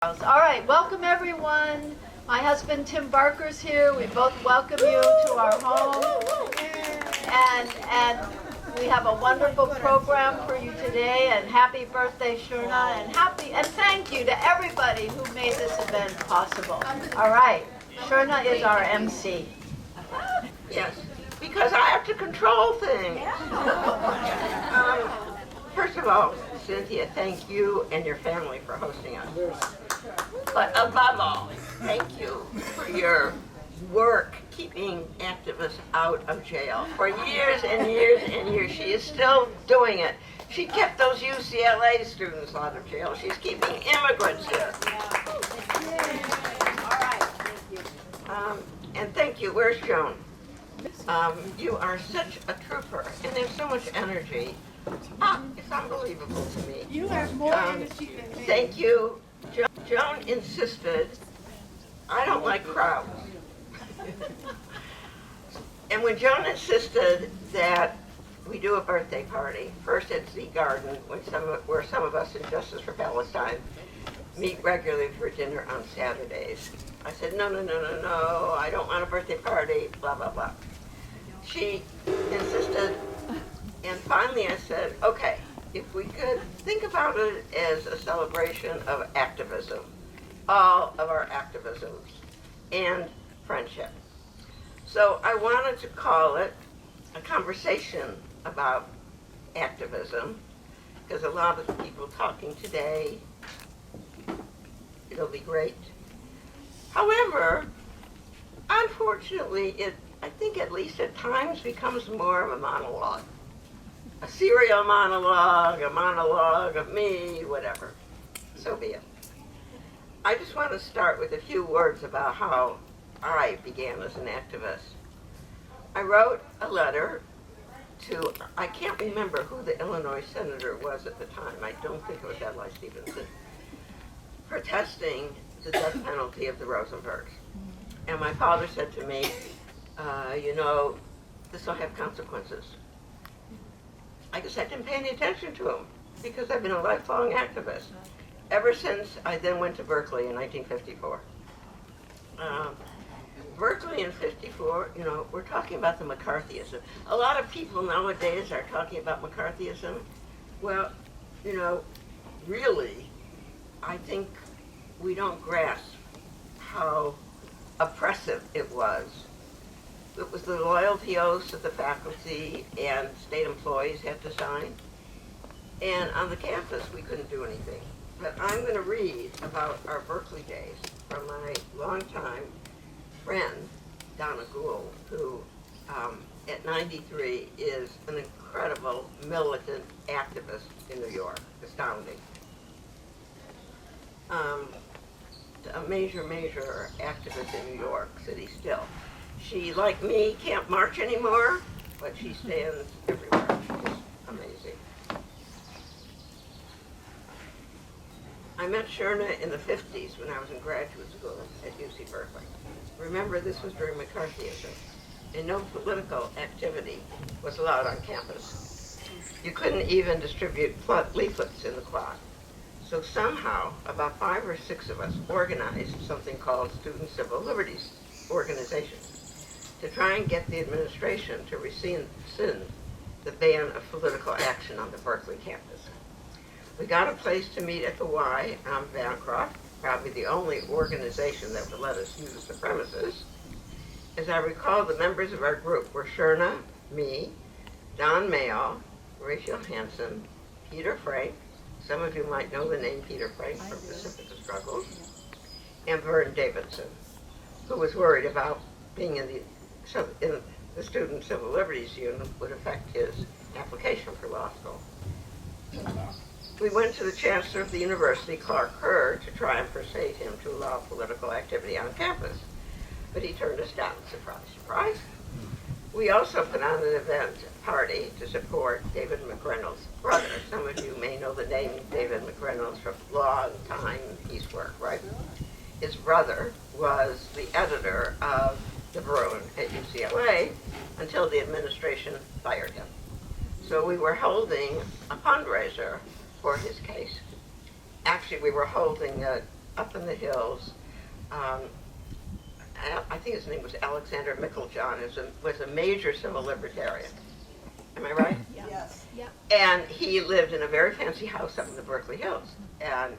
All right, welcome everyone. My husband Tim Barker's here. We both welcome you to our home. And we have a wonderful program for you today. And happy birthday, Sherna. And thank you to everybody who made this event possible. All right, Sherna is our MC. Yes, because I have to control things. First of all, Cynthia, thank you and your family for hosting us. But above all, thank you for your work keeping activists out of jail. For years and years and years, she is still doing it. She kept those UCLA students out of jail. She's keeping immigrants here. All right, thank you. And thank you. Where's Joan? You are such a trooper, and there's so much energy. It's unbelievable to me. You have more energy than me. Thank you. Joan insisted, I don't like crowds. And when Joan insisted that we do a birthday party, first at Z Garden, where some of us in Justice for Palestine meet regularly for dinner on Saturdays, I said, no, I don't want a birthday party, blah, blah, blah. She insisted, and finally I said, okay, if we could think about it as a celebration of activism, all of our activisms, and friendship. So I wanted to call it a conversation about activism, because a lot of the people talking today, it'll be great. However, unfortunately, I think at least at times becomes more of a monologue. A serial monologue, a monologue of me, whatever. So be it. I just want to start with a few words about how I began as an activist. I wrote a letter to, I can't remember who the Illinois senator was at the time. I don't think it was Adlai Stevenson, protesting the death penalty of the Rosenbergs. And my father said to me, this will have consequences. I guess I didn't pay any attention to him because I've been a lifelong activist ever since I then went to Berkeley in 1954. Berkeley in 54, we're talking about the McCarthyism. A lot of people nowadays are talking about McCarthyism. Well, really, I think we don't grasp how oppressive it was. It was the loyalty oaths that the faculty and state employees had to sign. And on the campus, we couldn't do anything. But I'm going to read about our Berkeley days from my longtime friend, Donna Gould, who at 93 is an incredible militant activist in New York. Astounding. A major activist in New York City still. She, like me, can't march anymore, but she stands everywhere. She's amazing. I met Sherna in the 50s when I was in graduate school at UC Berkeley. Remember, this was during McCarthyism, and no political activity was allowed on campus. You couldn't even distribute leaflets in the quad. So somehow, about 5 or 6 of us organized something called Student Civil Liberties Organization, to try and get the administration to rescind the ban of political action on the Berkeley campus. We got a place to meet at the Y on Bancroft, probably the only organization that would let us use the premises. As I recall, the members of our group were Sherna, me, Don Mayall, Rachel Hansen, Peter Frank, some of you might know the name Peter Frank from Pacifica struggles, and Vern Davidson, who was worried about being in the Student Civil Liberties Unit would affect his application for law school. We went to the Chancellor of the University, Clark Kerr, to try and persuade him to allow political activity on campus, but he turned us down. Surprise, surprise. We also put on an event party to support David McReynolds' brother. Some of you may know the name David McReynolds from long time piecework, right? His brother was the editor of the Bruin at UCLA until the administration fired him. So we were holding a fundraiser for his case. Actually, we were holding it up in the hills. I think his name was Alexander Meiklejohn, was a major civil libertarian. Am I right? Yes. Yep. And he lived in a very fancy house up in the Berkeley Hills. And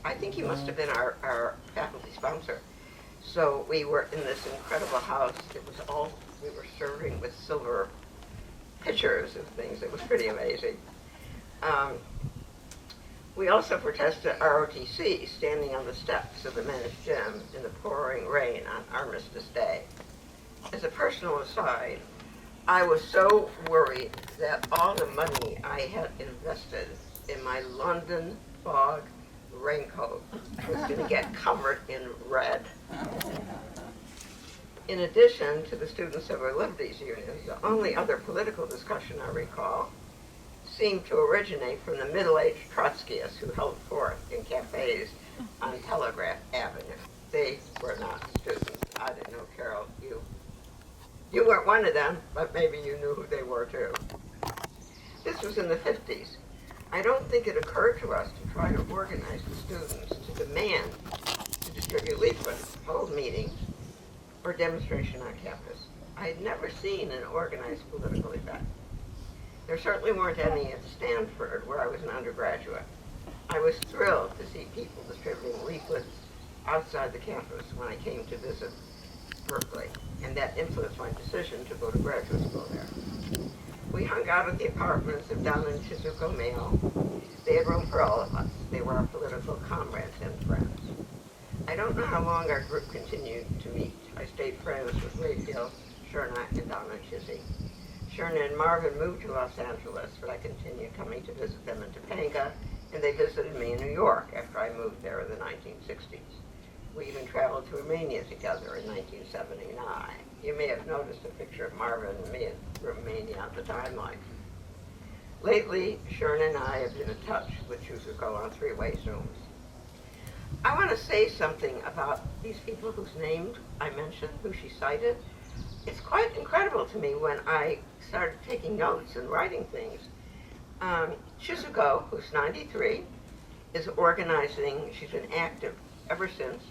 I think he must have been our faculty sponsor. So we were in this incredible house. We were serving with silver pitchers of things. It was pretty amazing. We also protested ROTC, standing on the steps of the men's gym in the pouring rain on Armistice Day. As a personal aside, I was so worried that all the money I had invested in my London fog raincoat was going to get covered in red. In addition to the Student Civil Liberties Union, the only other political discussion I recall seemed to originate from the middle-aged Trotskyists who held forth in cafes on Telegraph Avenue. They were not students. I didn't know, Carol, you weren't one of them, but maybe you knew who they were too. This was in the 50s. I don't think it occurred to us to try to organize the students to demand to distribute leaflets, hold meetings, or demonstration on campus. I had never seen an organized political event. There certainly weren't any at Stanford, where I was an undergraduate. I was thrilled to see people distributing leaflets outside the campus when I came to visit Berkeley, and that influenced my decision to go to graduate school there. We hung out at the apartments of Don and Shizuko Mayo. They had room for all of us. They were our political comrades and friends. I don't know how long our group continued to meet. I stayed friends with Raphael, Sherna, and Don and Chizzy. Sherna and Marvin moved to Los Angeles, but I continued coming to visit them in Topanga, and they visited me in New York after I moved there in the 1960s. We even traveled to Romania together in 1979. You may have noticed a picture of Marvin and me in Romania on the timeline. Lately, Sherna and I have been in touch with Shizuko on three-way Zooms. I want to say something about these people whose names I mentioned, who she cited. It's quite incredible to me when I started taking notes and writing things. Shizuko, who's 93, is organizing. She's been active ever since.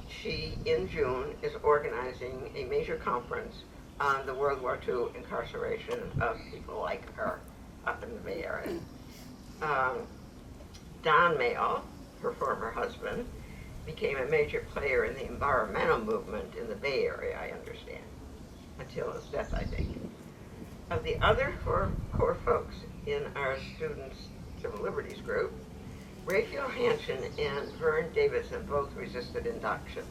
She, in June, is organizing a major conference on the World War II incarceration of people like her up in the Bay Area. Don Mayo, her former husband, became a major player in the environmental movement in the Bay Area, I understand, until his death, I think. Of the other four core folks in our Students' Civil Liberties group, Raphael Hanshin and Vern Davidson both resisted induction.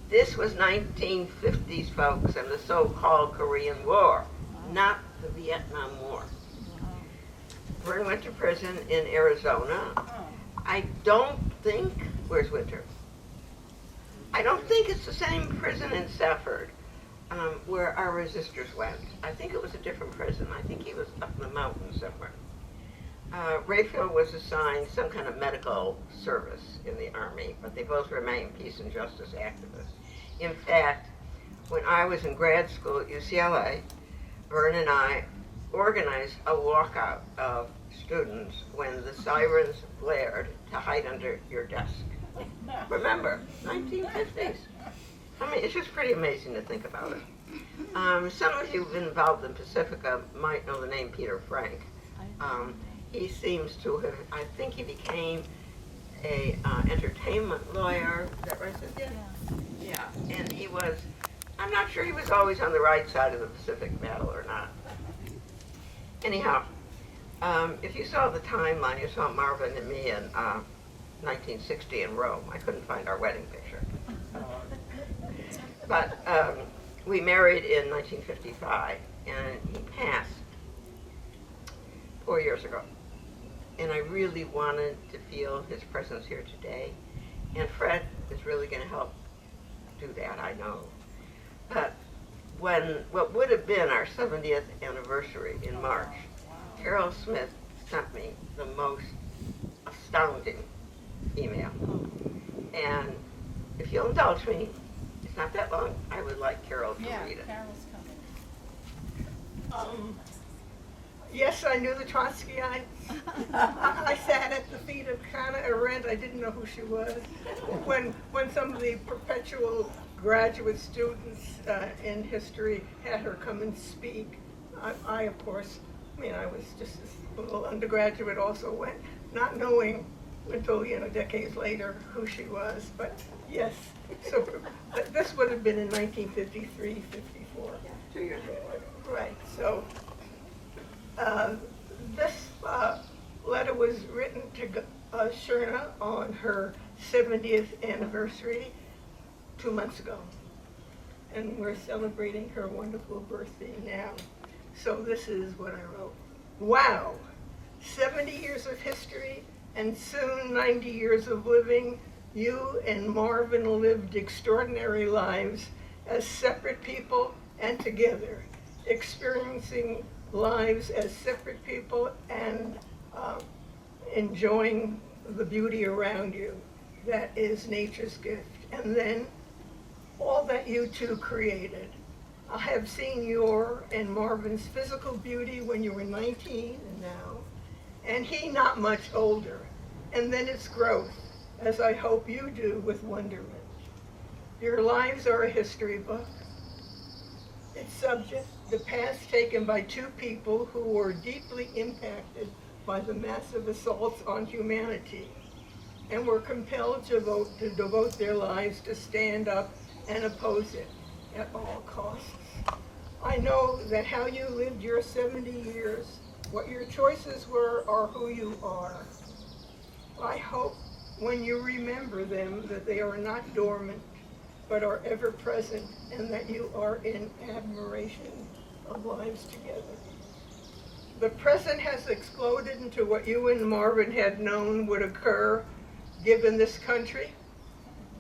This was 1950s, folks, and the so-called Korean War, not the Vietnam War. Vern went to prison in Arizona. I don't think, where's Winter? I don't think it's the same prison in Safford where our resistors went. I think it was a different prison. I think he was up in the mountains somewhere. Raphael was assigned some kind of medical service in the Army, but they both remained peace and justice activists. In fact, when I was in grad school at UCLA, Vern and I organized a walkout of students when the sirens blared to hide under your desk. Remember, 1950s. I mean, it's just pretty amazing to think about it. Some of you who've been involved in Pacifica might know the name Peter Frank. He seems to have, I think he became a entertainment lawyer. Is that right, Cynthia? Yeah, and he was, I'm not sure he was always on the right side of the Pacific battle or not. Anyhow, if you saw the timeline, you saw Marvin and me in 1960 in Rome. I couldn't find our wedding picture. But we married in 1955, and he passed 4 years ago. And I really wanted to feel his presence here today. And Fred is really going to help do that, I know. But when what would have been our 70th anniversary in March, Carol Smith sent me the most astounding email. And if you'll indulge me, it's not that long, I would like Carol to read it. Carol's coming. Yes, I knew the Trotskyites. I sat at the feet of Hannah Arendt. I didn't know who she was. When some of the perpetual graduate students in history had her come and speak, I of course, I was just a little undergraduate also, went not knowing until, decades later who she was. But yes, so but this would have been in 1953, 54. 2 years ago. Right, so this letter was written to Sherna on her 70th anniversary 2 months ago. And we're celebrating her wonderful birthday now. So this is what I wrote. Wow, 70 years of history and soon 90 years of living. You and Marvin lived extraordinary lives as separate people and together, experiencing lives as separate people and enjoying the beauty around you. That is nature's gift. And then all that you two created. I have seen your and Marvin's physical beauty when you were 19 and now, and he not much older. And then its growth, as I hope you do with wonderment. Your lives are a history book. Its subject, the past taken by two people who were deeply impacted by the massive assaults on humanity and were compelled to devote their lives to stand up and oppose it at all costs. I know that how you lived your 70 years, what your choices were, or who you are. I hope when you remember them that they are not dormant, but are ever present, and that you are in admiration of lives together. The present has exploded into what you and Marvin had known would occur given this country,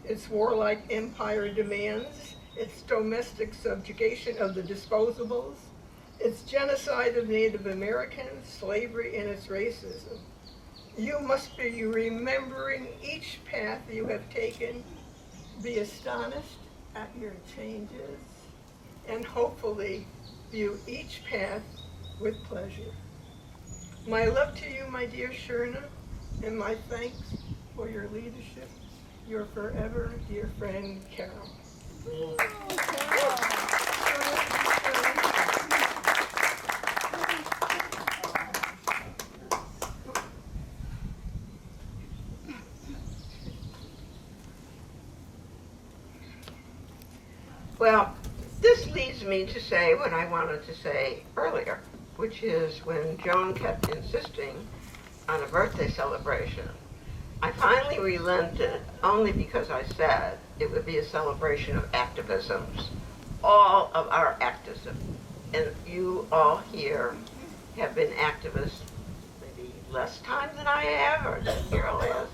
its warlike empire demands, its domestic subjugation of the disposables, its genocide of Native Americans, slavery, and its racism. You must be remembering each path you have taken, be astonished at your changes, and hopefully view each path with pleasure. My love to you, my dear Sherna, and my thanks for your leadership. Your forever dear friend, Carol. Well, this leads me to say what I wanted to say earlier, which is when Joan kept insisting on a birthday celebration, I finally relented only because I said it would be a celebration of activisms, all of our activism. And you all here have been activists maybe less time than I have, or than Carol has,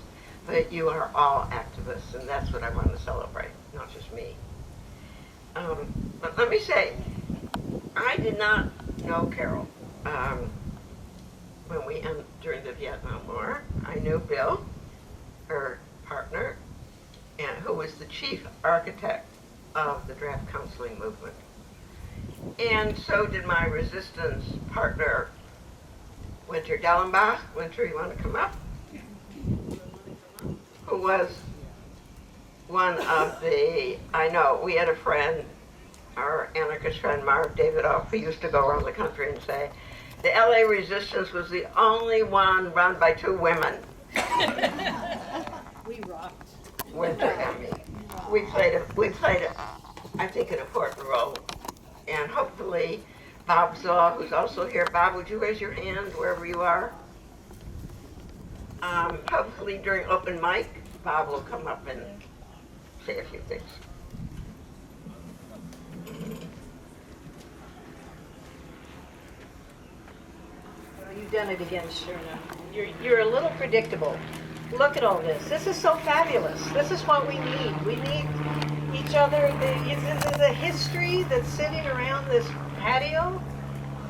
but you are all activists, and that's what I want to celebrate, not just me. But let me say, I did not know Carol when we during the Vietnam War. I knew Bill, her partner, and who was the chief architect of the draft counseling movement. And so did my resistance partner, Winter Dellenbach. Winter, you want to come up? Who was one of the, I know, we had a friend, our anarchist friend Marv Davidoff, who used to go around the country and say, the LA resistance was the only one run by two women. We rocked. Winter and me. We played, I think, an important role. And hopefully, Bob Zaw, who's also here. Bob, would you raise your hand wherever you are? Hopefully during open mic, Bob will come up and say a few things. Well, you've done it again, Sherna. You're a little predictable. Look at all this. This is so fabulous. This is what we need. We need each other. The history that's sitting around this patio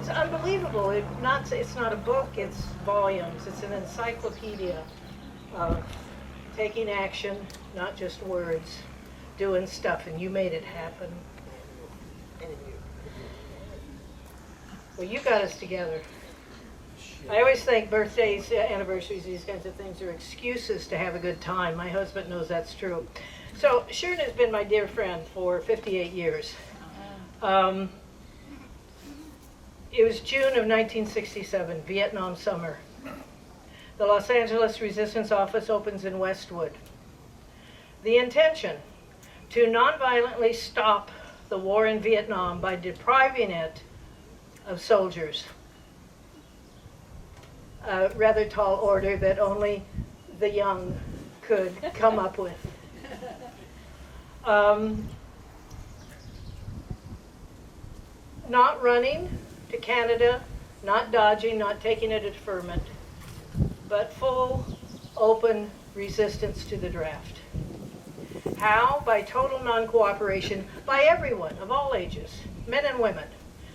is unbelievable. It's not a book. It's volumes. It's an encyclopedia of taking action, not just words, doing stuff, and you made it happen. And you. Well, you got us together. I always think birthdays, anniversaries, these kinds of things are excuses to have a good time. My husband knows that's true. So Sherna has been my dear friend for 58 years. It was June of 1967, Vietnam summer. The Los Angeles Resistance Office opens in Westwood. The intention to nonviolently stop the war in Vietnam by depriving it of soldiers. A rather tall order that only the young could come up with. Not running to Canada, not dodging, not taking a deferment, but full, open resistance to the draft. How? By total non-cooperation by everyone of all ages, men and women,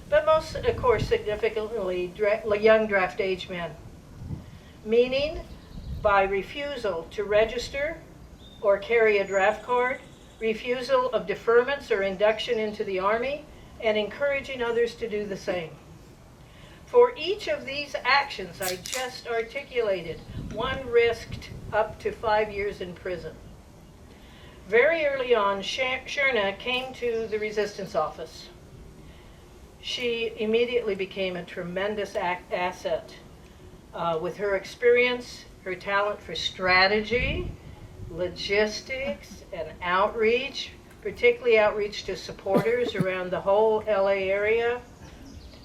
but most, of course, significantly young draft age men. Meaning by refusal to register or carry a draft card, refusal of deferments or induction into the Army, and encouraging others to do the same. For each of these actions I just articulated, one risked up to 5 years in prison. Very early on, Sherna came to the resistance office. She immediately became a tremendous asset with her experience, her talent for strategy, logistics, and outreach, particularly outreach to supporters around the whole LA area.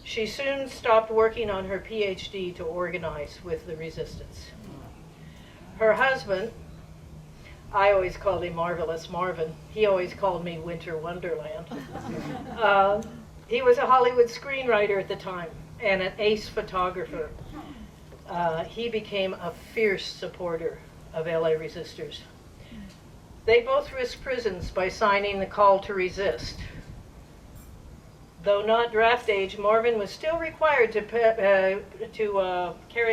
She soon stopped working on her PhD to organize with the resistance. Her husband, I always called him Marvelous Marvin. He always called me Winter Wonderland. He was a Hollywood screenwriter at the time and an ace photographer. He became a fierce supporter of LA resistors. They both risked prisons by signing the call to resist. Though not draft age, Marvin was still required to carry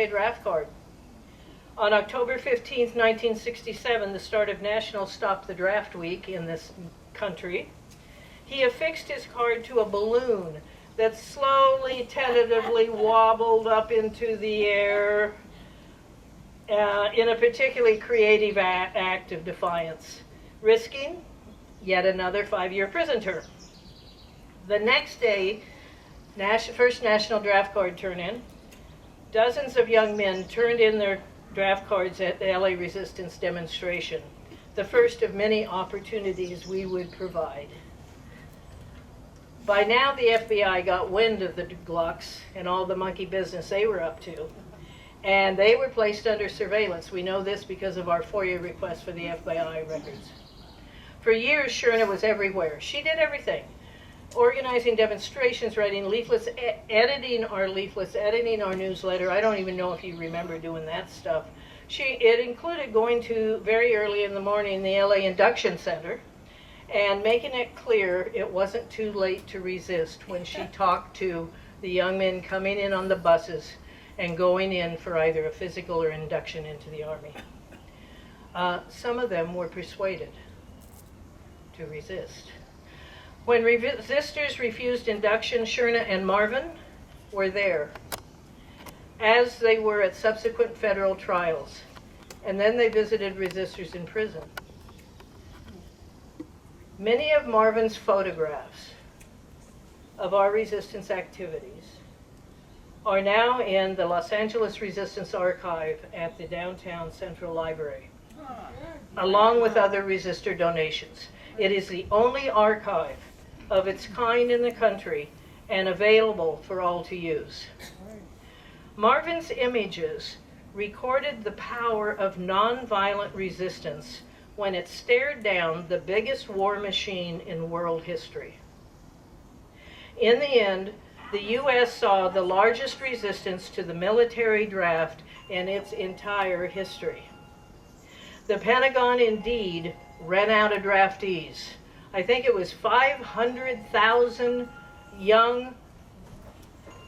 a draft card. On October 15, 1967, the start of National Stop the Draft Week in this country, he affixed his card to a balloon that slowly, tentatively wobbled up into the air in a particularly creative act of defiance, risking yet another 5-year prison term. The next day, first national draft card turn-in, dozens of young men turned in their draft cards at the LA Resistance demonstration, the first of many opportunities we would provide. By now, the FBI got wind of the Glucks and all the monkey business they were up to, and they were placed under surveillance. We know this because of our FOIA request for the FBI records. For years, Sherna was everywhere. She did everything. Organizing demonstrations, writing leaflets, editing our newsletter. I don't even know if you remember doing that stuff. It included going to, very early in the morning, the LA Induction Center and making it clear it wasn't too late to resist when she talked to the young men coming in on the buses and going in for either a physical or induction into the Army. Some of them were persuaded to resist. When resistors refused induction, Sherna and Marvin were there, as they were at subsequent federal trials, and then they visited resistors in prison. Many of Marvin's photographs of our resistance activities are now in the Los Angeles Resistance Archive at the Downtown Central Library, along with other resistor donations. It is the only archive of its kind in the country and available for all to use. Marvin's images recorded the power of nonviolent resistance when it stared down the biggest war machine in world history. In the end, the U.S. saw the largest resistance to the military draft in its entire history. The Pentagon indeed ran out of draftees. I think it was 500,000 young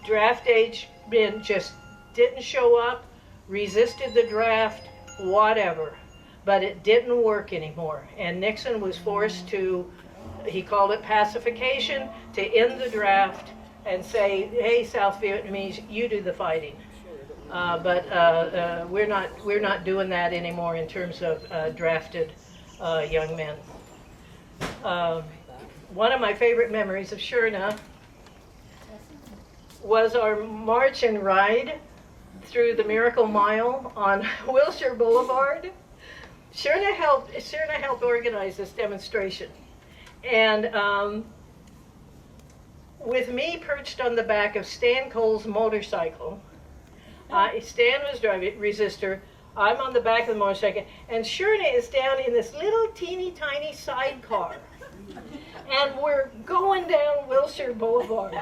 draft age men just didn't show up, resisted the draft, whatever. But it didn't work anymore. And Nixon was forced to, he called it pacification, to end the draft and say, hey, South Vietnamese, you do the fighting. But we're not doing that anymore in terms of drafted young men. One of my favorite memories of Sherna was our march and ride through the Miracle Mile on Wilshire Boulevard. Sherna helped organize this demonstration. And with me perched on the back of Stan Cole's motorcycle, Stan was driving, resistor, I'm on the back of the motorcycle, and Sherna is down in this little teeny tiny sidecar. And we're going down Wilshire Boulevard.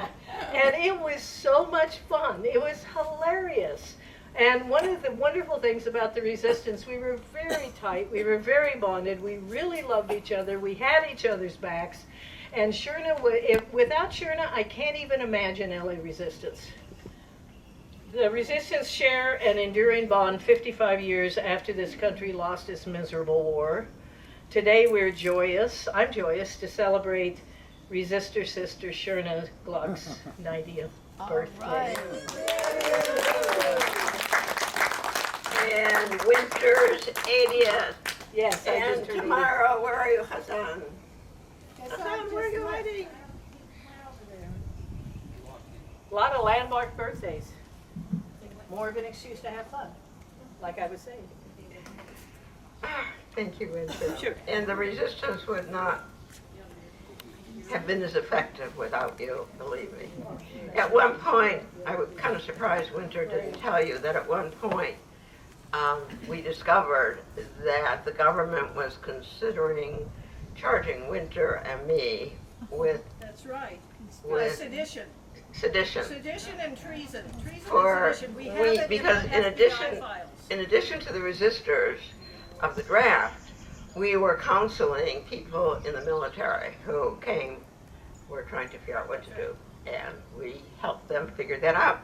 And it was so much fun. It was hilarious. And one of the wonderful things about the resistance, we were very tight. We were very bonded. We really loved each other. We had each other's backs. And Sherna, without Sherna, I can't even imagine LA resistance. The resistance share an enduring bond 55 years after this country lost its miserable war. Today we're joyous, I'm joyous, to celebrate resistor sister Sherna Gluck's 90th birthday. And winter's 80th. Yes, I And just heard tomorrow, where are you, Hassan? Hassan, where are you hiding? A lot of landmark birthdays. More of an excuse to have fun, like I was saying. Thank you, Winter. Sure. And the resistance would not have been as effective without you, believe me. At one point, I was kind of surprised Winter didn't tell you that at one point we discovered that the government was considering charging Winter and me with That's right. With- Sedition. sedition. Sedition and treason. Treason For and sedition. We have it because in in our addition FBI files. in addition to the resistors of the draft, we were counseling people in the military who were trying to figure out what to do, and we helped them figure that out.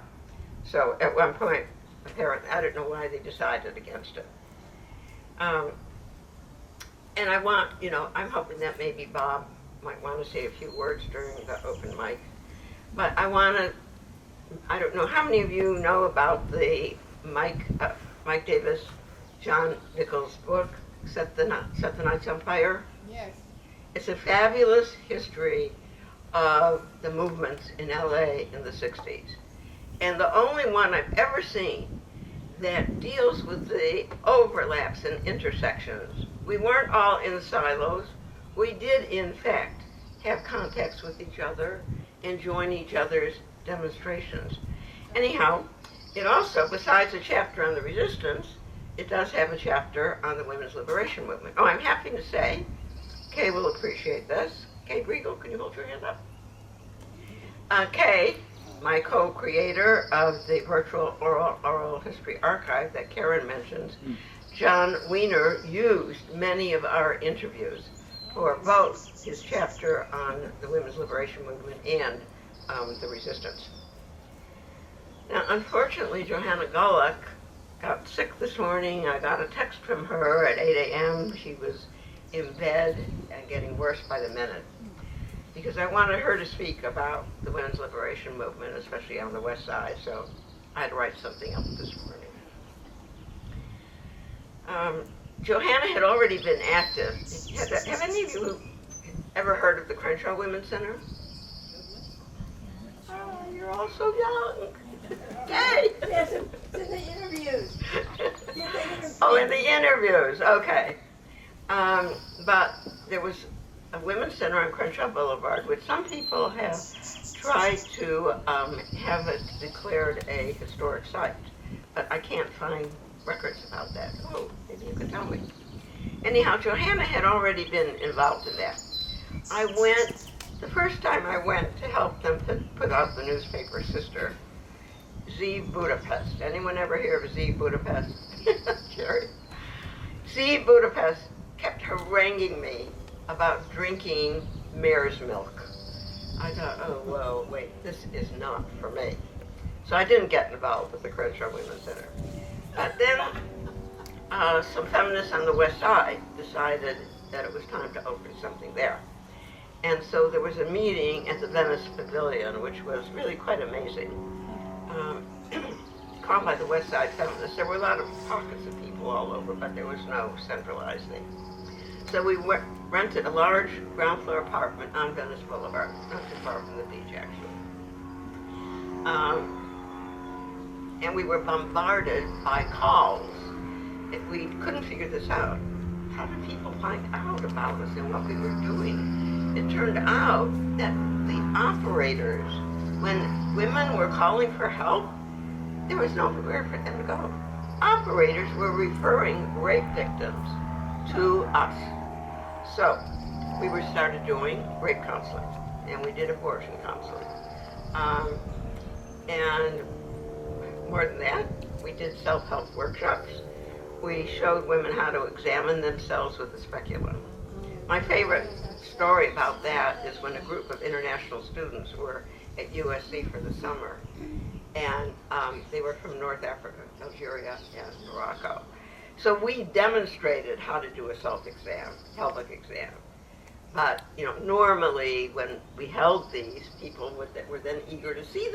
So at one point, apparently, I don't know why they decided against it. And I'm hoping that maybe Bob might want to say a few words during the open mic. But I don't know how many of you know about the Mike Davis, John Nichols book, Set the Nights on Fire? Yes. It's a fabulous history of the movements in LA in the 60s. And the only one I've ever seen that deals with the overlaps and intersections. We weren't all in silos. We did, in fact, have contacts with each other and join each other's demonstrations. Anyhow, it also, besides a chapter on the resistance, it does have a chapter on the women's liberation movement. Oh, I'm happy to say, Kay will appreciate this. Kay Briegel, can you hold your hand up? Kay, my co-creator of the virtual oral history archive that Karen mentions, John Wiener used many of our interviews for both his chapter on the women's liberation movement and the resistance. Now, unfortunately, Johanna Gluck got sick this morning. I got a text from her at 8 a.m. She was in bed and getting worse by the minute, because I wanted her to speak about the women's liberation movement, especially on the West Side, so I had to write something up this morning. Johanna had already been active. Have any of you ever heard of the Crenshaw Women's Center? Oh, you're all so young. Yay! Yes, it's in the interviews. Oh, in the interviews, okay. But there was a women's center on Crenshaw Boulevard, which some people have tried to have it declared a historic site, but I can't find records about that. Oh, maybe you can tell me. Anyhow, Johanna had already been involved in that. The first time I went to help them put out the newspaper Sister, Zeev Budapest. Anyone ever hear of Zeev Budapest? Jerry? Zeev Budapest kept haranguing me about drinking mare's milk. I thought, oh, whoa, wait, this is not for me. So I didn't get involved with the Crenshaw Women's Center. But then some feminists on the West Side decided that it was time to open something there. And so there was a meeting at the Venice Pavilion, which was really quite amazing, called by the West Side Feminists. There were a lot of pockets of people all over, but there was no centralized thing. So we rented a large ground floor apartment on Venice Boulevard, not too far from the beach, actually. And we were bombarded by calls. We couldn't figure this out. How did people find out about us and what we were doing? It turned out that the operators, when women were calling for help, there was nowhere for them to go. Operators were referring rape victims to us. So we started doing rape counseling, and we did abortion counseling. And more than that, we did self-help workshops. We showed women how to examine themselves with a speculum. My favorite story about that is when a group of international students were at USC for the summer, and they were from North Africa, Algeria, and Morocco. So we demonstrated how to do a self-exam, pelvic exam. But normally when we held these, people were then eager to see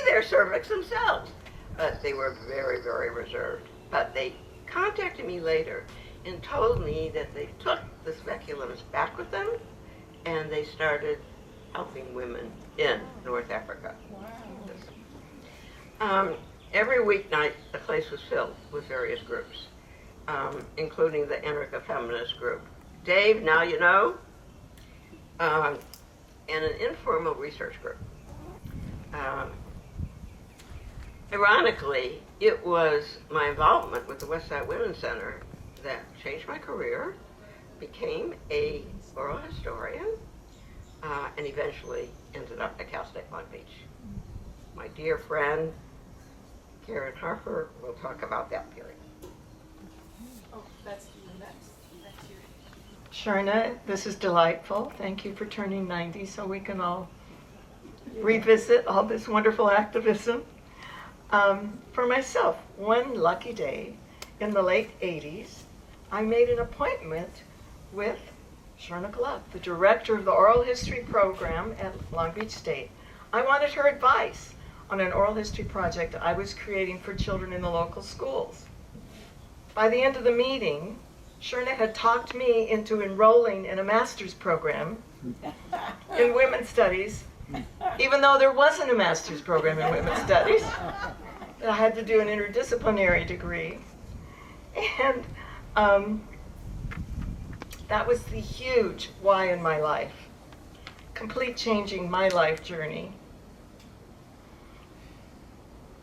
their cervix themselves, but they were very, very reserved. But they contacted me later and told me that they took the speculums back with them, and they started helping women in North Africa. Wow. Every weeknight, the place was filled with various groups, including the Anarcha Feminist group. Dave, now you know, and an informal research group. Ironically, it was my involvement with the West Side Women's Center that changed my career, became a oral historian, and eventually ended up at Cal State Long Beach. My dear friend, Karen Harper, will talk about that period. Oh, that's next. Sherna, this is delightful. Thank you for turning 90 so we can all revisit all this wonderful activism. For myself, one lucky day in the late 80s, I made an appointment with Sherna Gluck, the director of the oral history program at Long Beach State. I wanted her advice on an oral history project I was creating for children in the local schools. By the end of the meeting, Sherna had talked me into enrolling in a master's program in women's studies, even though there wasn't a master's program in women's studies. I had to do an interdisciplinary degree. And that was the huge why in my life, complete changing my life journey.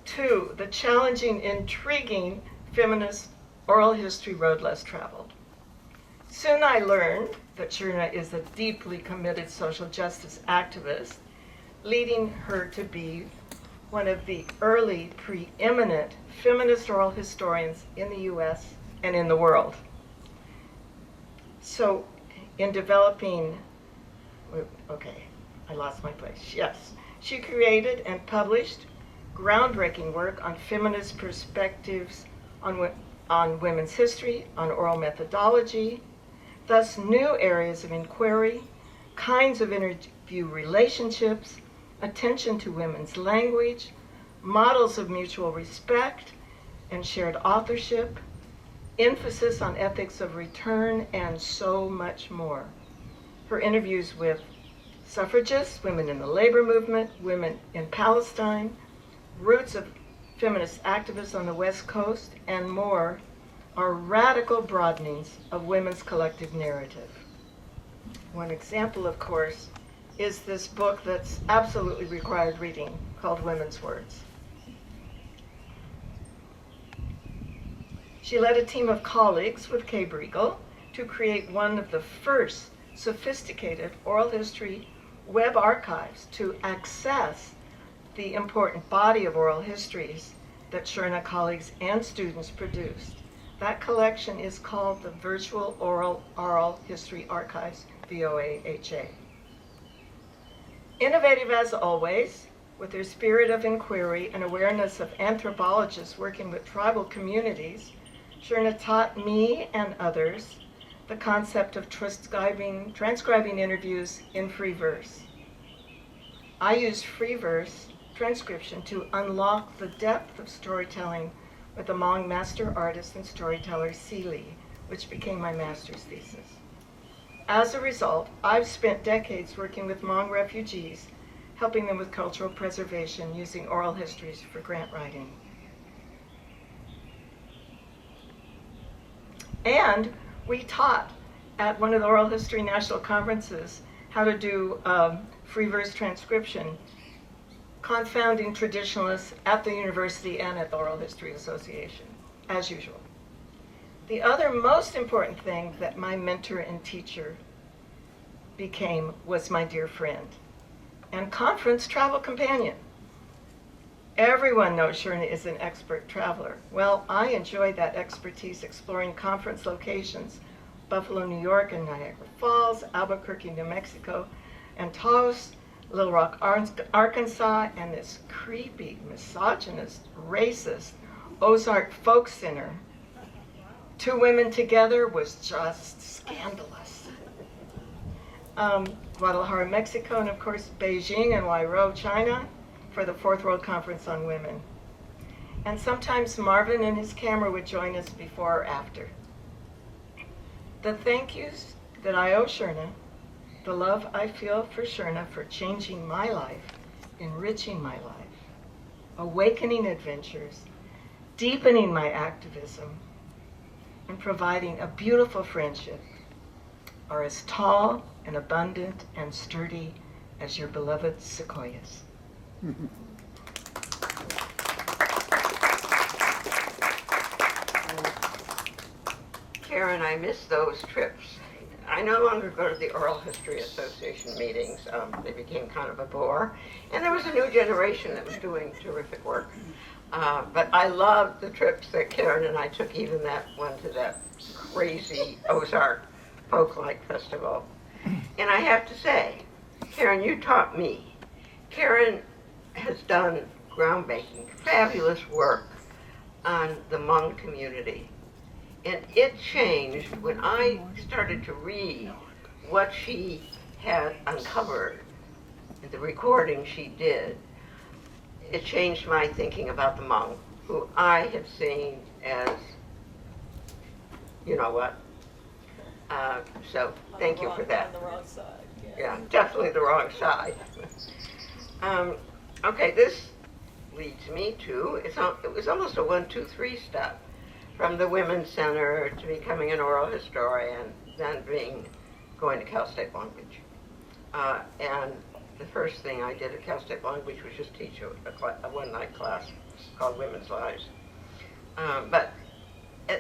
2, the challenging, intriguing feminist oral history road less traveled. Soon I learned that Sherna is a deeply committed social justice activist, leading her to be one of the early preeminent feminist oral historians in the US and in the world. So in developing, okay, I lost my place, yes. She created and published groundbreaking work on feminist perspectives on women's history, on oral methodology, thus new areas of inquiry, kinds of interview relationships, attention to women's language, models of mutual respect and shared authorship, emphasis on ethics of return, and so much more. Her interviews with suffragists, women in the labor movement, women in Palestine, roots of feminist activists on the West Coast, and more are radical broadenings of women's collective narrative. One example, of course, is this book that's absolutely required reading called Women's Words. She led a team of colleagues with Kay Briegel to create one of the first sophisticated oral history web archives to access the important body of oral histories that Sherna colleagues and students produced. That collection is called the Virtual Oral History Archives, VOAHA. Innovative as always, with her spirit of inquiry and awareness of anthropologists working with tribal communities, Sherna taught me and others the concept of transcribing interviews in free verse. I use free verse transcription to unlock the depth of storytelling with the Hmong master artist and storyteller Seeley, which became my master's thesis. As a result, I've spent decades working with Hmong refugees, helping them with cultural preservation using oral histories for grant writing. And we taught at one of the oral history national conferences how to do free verse transcription, confounding traditionalists at the university and at the Oral History Association, as usual. The other most important thing that my mentor and teacher became was my dear friend and conference travel companion. Everyone knows Sherna is an expert traveler. Well, I enjoy that expertise exploring conference locations, Buffalo, New York, and Niagara Falls, Albuquerque, New Mexico, and Taos, Little Rock, Arkansas, and this creepy, misogynist, racist Ozark folk center. Two women together was just scandalous. Guadalajara, Mexico, and of course Beijing and Huairou, China, for the Fourth World Conference on Women. And sometimes Marvin and his camera would join us before or after. The thank yous that I owe Sherna, the love I feel for Sherna for changing my life, enriching my life, awakening adventures, deepening my activism, and providing a beautiful friendship are as tall and abundant and sturdy as your beloved sequoias. Karen, I miss those trips. I no longer go to the Oral History Association meetings. They became kind of a bore. And there was a new generation that was doing terrific work. But I loved the trips that Karen and I took, even that one to that crazy Ozark Folklight Festival. And I have to say, Karen, you taught me. Karen has done groundbreaking, fabulous work on the Hmong community. And it changed when I started to read what she had uncovered in the recording she did. It changed my thinking about the Hmong, who I have seen as, you know what. So thank you for that. On the wrong side. Yeah, definitely the wrong side. Okay, this leads me to, it was almost a 1, 2, 3 step. From the Women's Center to becoming an oral historian, then going to Cal State Long Beach. And the first thing I did at Cal State Long Beach was just teach a one-night class called Women's Lives. But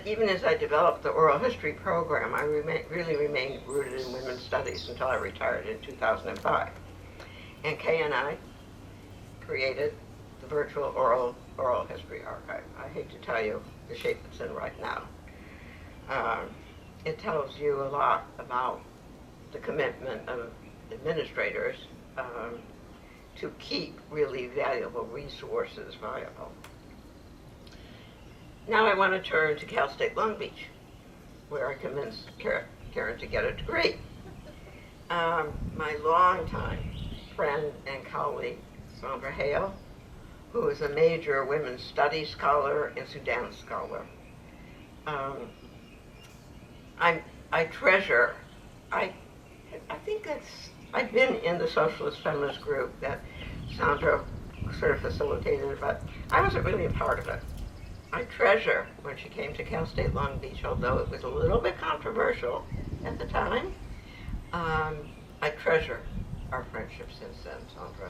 even as I developed the oral history program, I really remained rooted in women's studies until I retired in 2005. And Kay and I created the virtual oral history archive. I hate to tell you the shape it's in right now. It tells you a lot about the commitment of administrators to keep really valuable resources viable. Now I want to turn to Cal State Long Beach, where I convinced Karen to get a degree. My longtime friend and colleague, Sandra Hale, who is a major women's studies scholar and Sudan scholar. I treasure, I think that's, I've been in the socialist feminist group that Sandra sort of facilitated, but I wasn't really a part of it. I treasure when she came to Cal State Long Beach, although it was a little bit controversial at the time. I treasure our friendship since then, Sandra.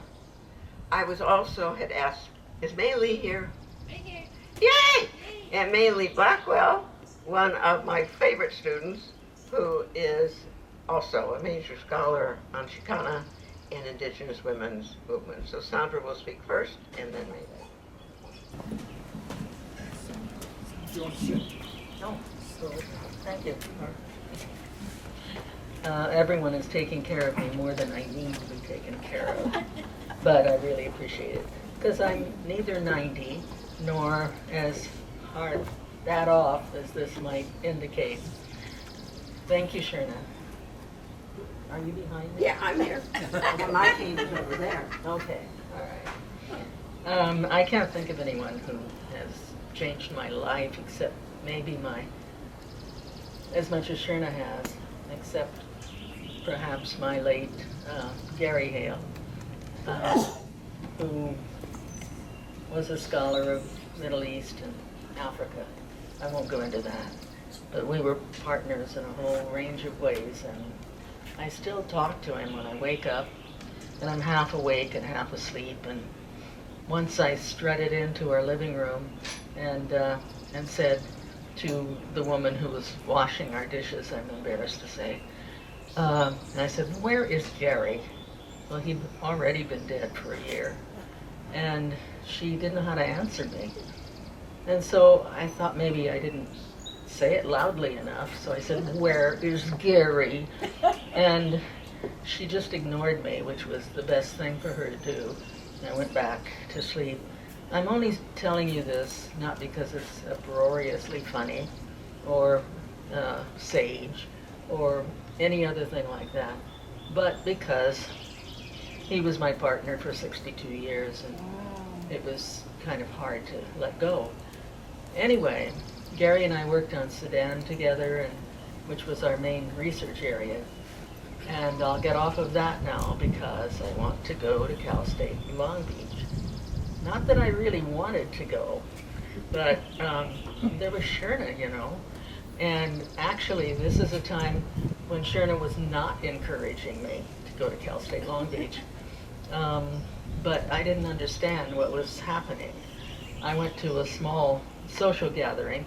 I was also had asked, is May Lee here? Right here. Yay! And May Lee Blackwell, one of my favorite students, who is also a major scholar on Chicana and Indigenous women's movements. So Sandra will speak first, and then May Lee. Do you want to sit? No, so, thank you. Everyone is taking care of me more than I need to be taken care of, but I really appreciate it, because I'm neither 90 nor as hard that off as this might indicate. Thank you, Sherna. Are you behind me? Yeah, I'm here. And my team is over there. Okay, all right. I can't think of anyone who has changed my life except maybe as much as Sherna has, except perhaps my late Gary Hale, who was a scholar of Middle East and Africa. I won't go into that, but we were partners in a whole range of ways, and I still talk to him when I wake up, and I'm half awake and half asleep. And once I strutted into our living room and said to the woman who was washing our dishes, I'm embarrassed to say, and I said, "Where is Gary?" Well, he'd already been dead for a year, and she didn't know how to answer me. And so I thought maybe I didn't say it loudly enough, so I said, "Where is Gary?" And she just ignored me, which was the best thing for her to do. And I went back to sleep. I'm only telling you this not because it's uproariously funny or sage or any other thing like that, but because he was my partner for 62 years and it was kind of hard to let go. Anyway, Gary and I worked on Sudan together, which was our main research area. And I'll get off of that now because I want to go to Cal State Long Beach. Not that I really wanted to go, but there was Sherna, you know. And actually, this is a time when Sherna was not encouraging me to go to Cal State Long Beach. But I didn't understand what was happening. I went to a small social gathering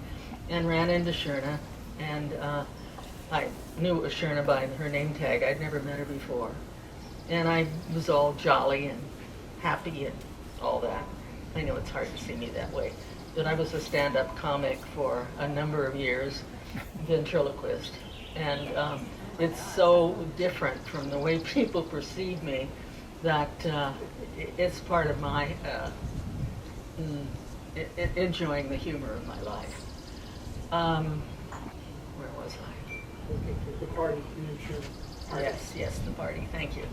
and ran into Sherna, and I knew it was Sherna by her name tag. I'd never met her before. And I was all jolly and happy and all that. I know it's hard to see me that way. But I was a stand-up comic for a number of years, ventriloquist. And it's so different from the way people perceive me that it's part of my enjoying the humor of my life. Where was I? The party, Yes, the party, thank you.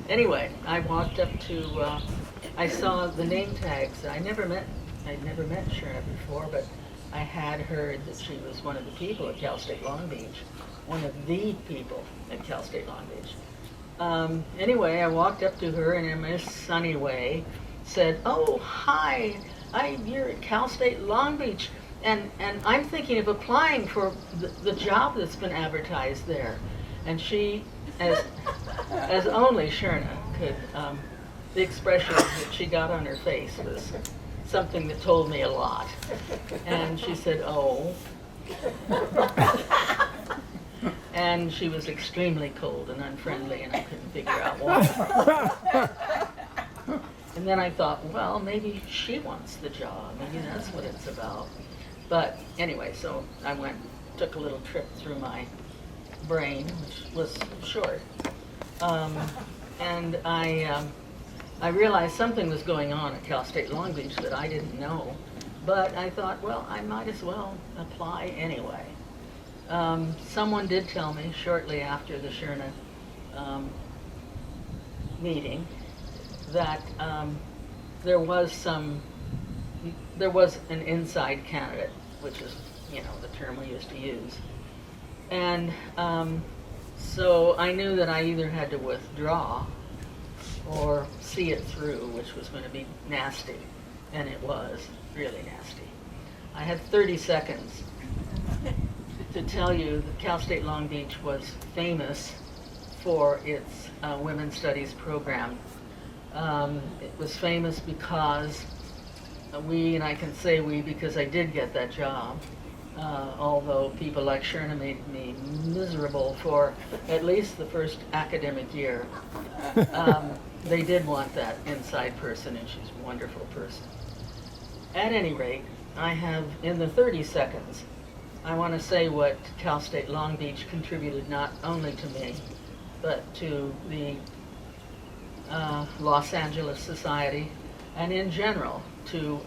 Anyway, I walked up to, I saw the name tags. I'd never met Sherna before, but I had heard that she was one of the people at Cal State Long Beach, one of the people at Cal State Long Beach. Anyway, I walked up to her and in my sunny way said, "Oh, hi, you're at Cal State Long Beach, and I'm thinking of applying for the job that's been advertised there." And she, as only Sherna could, the expression that she got on her face was something that told me a lot. And she said, "Oh." And she was extremely cold and unfriendly, and I couldn't figure out why. And then I thought, well, maybe she wants the job. Maybe that's what it's about. But anyway, so I took a little trip through my brain, which was short. And I realized something was going on at Cal State Long Beach that I didn't know. But I thought, well, I might as well apply anyway. Someone did tell me shortly after the Sherna meeting that there was an inside candidate, which is, the term we used to use. And so I knew that I either had to withdraw or see it through, which was going to be nasty. And it was really nasty. I had 30 seconds to tell you that Cal State Long Beach was famous for its women's studies program. It was famous because and I can say we because I did get that job, although people like Sherna made me miserable for at least the first academic year. They did want that inside person, and she's a wonderful person. At any rate, I have, in the 30 seconds, I want to say what Cal State Long Beach contributed not only to me, but to the Los Angeles Society, and in general to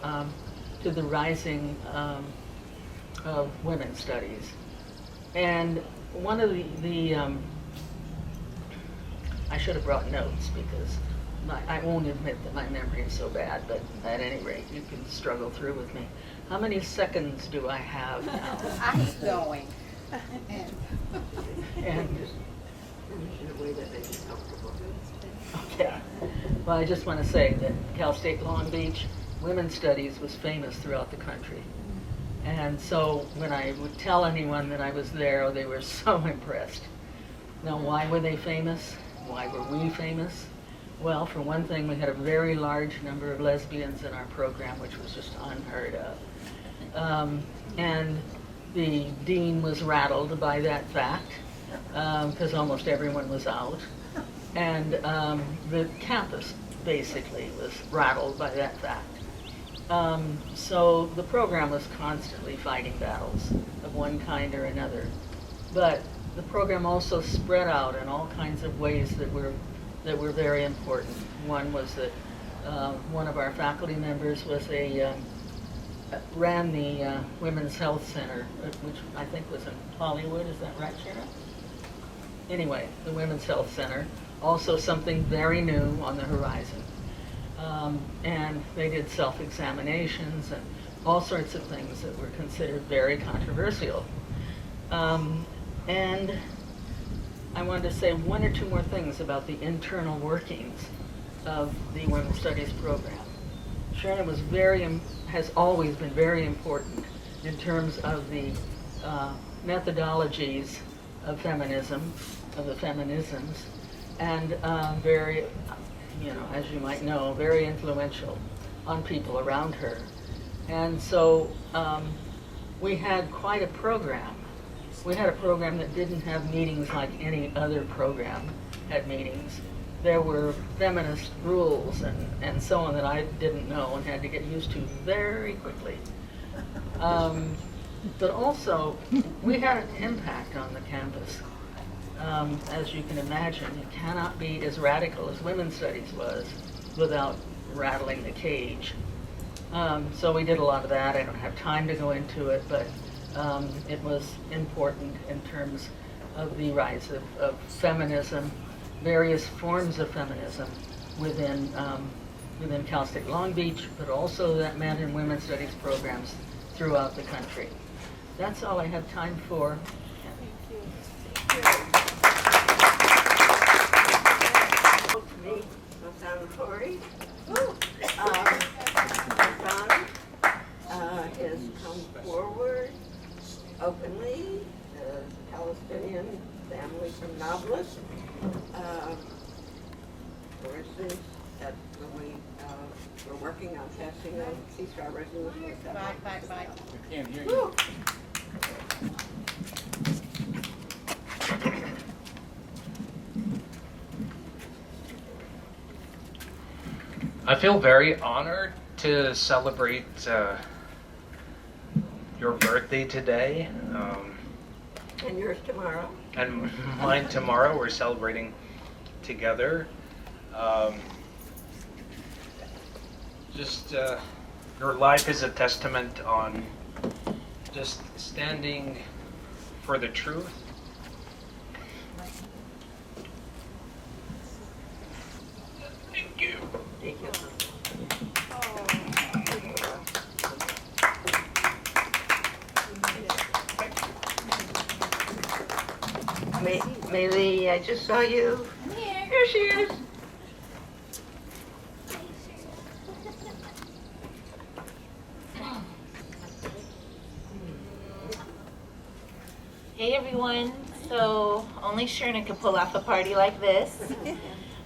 the rising of women's studies. And one of the I should have brought notes because I won't admit that my memory is so bad, but at any rate, you can struggle through with me. How many seconds do I have now? I'm going. And In a way that makes you comfortable. okay, well, I just want to say that Cal State Long Beach Women's Studies was famous throughout the country. And so when I would tell anyone that I was there, they were so impressed. Now, why were they famous? Why were we famous? Well, for one thing, we had a very large number of lesbians in our program, which was just unheard of. And the dean was rattled by that fact, because almost everyone was out. And the campus basically was rattled by that fact. So the program was constantly fighting battles of one kind or another. But the program also spread out in all kinds of ways that were very important. One was that one of our faculty members was ran the Women's Health Center, which I think was in Hollywood. Is that right, Sherna? Anyway, the Women's Health Center, also something very new on the horizon. And they did self-examinations and all sorts of things that were considered very controversial. And I wanted to say one or two more things about the internal workings of the Women's Studies program. Sherna has always been very important in terms of the methodologies of feminism, of the feminisms, and very, as you might know, very influential on people around her. And so we had quite a program. We had a program that didn't have meetings like any other program had meetings. There were feminist rules and so on that I didn't know and had to get used to very quickly. But also, we had an impact on the campus. As you can imagine, it cannot be as radical as women's studies was without rattling the cage. So we did a lot of that. I don't have time to go into it, but it was important in terms of the rise of feminism, various forms of feminism within Cal State Long Beach, but also that meant in women's studies programs throughout the country. That's all I have time for. Me, Hassan Khoury. Hassan has come forward openly as a Palestinian family from Nablus. For instance, when we were working on passing a ceasefire resolution with them. Bye. We can't hear you. I feel very honored to celebrate your birthday today, And yours tomorrow. and mine tomorrow. We're celebrating together. Your life is a testament on just standing for the truth. Thank you. Thank you. Maylee, I just saw you. Here she is. Hey everyone, so only Sherna could pull off a party like this.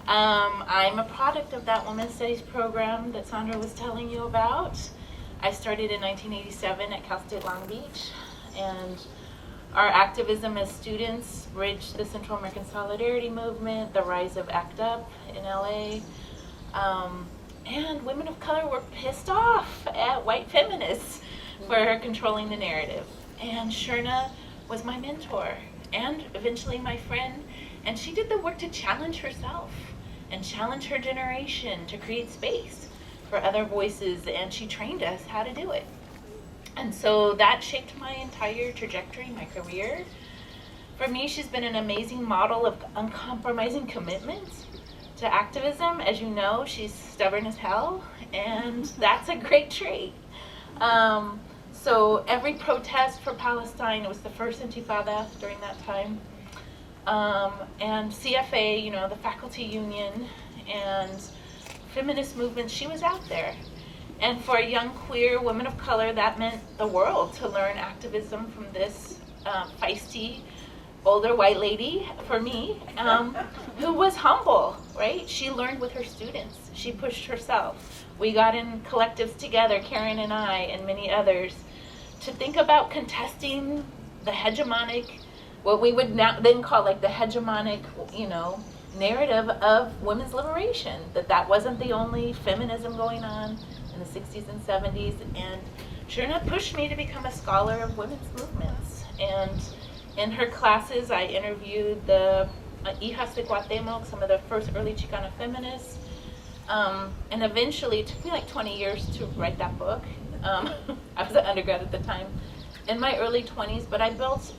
I'm a product of that Women's Studies program that Sandra was telling you about. I started in 1987 at Cal State Long Beach, and our activism as students bridged the Central American Solidarity Movement, the rise of ACT UP in LA, and women of color were pissed off at white feminists for controlling the narrative. And Sherna was my mentor and eventually my friend, and she did the work to challenge herself and challenge her generation to create space for other voices, and she trained us how to do it. And so that shaped my entire trajectory, my career. For me, she's been an amazing model of uncompromising commitment, to activism. As you know, she's stubborn as hell, and that's a great trait. So every protest for Palestine, it was the first Intifada during that time. And CFA, you know, the faculty union, and feminist movement, she was out there. And for a young queer woman of color, that meant the world to learn activism from this feisty, older white lady, for me, who was humble, right? She learned with her students. She pushed herself. We got in collectives together, Karen and I and many others, to think about contesting the hegemonic, what we would now then call like the hegemonic, you know, narrative of women's liberation, that wasn't the only feminism going on in the 60s and 70s. And Sherna pushed me to become a scholar of women's movements. And in her classes, I interviewed the Hijas de Cuauhtémoc, some of the first early Chicana feminists. And eventually, it took me like 20 years to write that book. I was an undergrad at the time, in my early 20s, but I built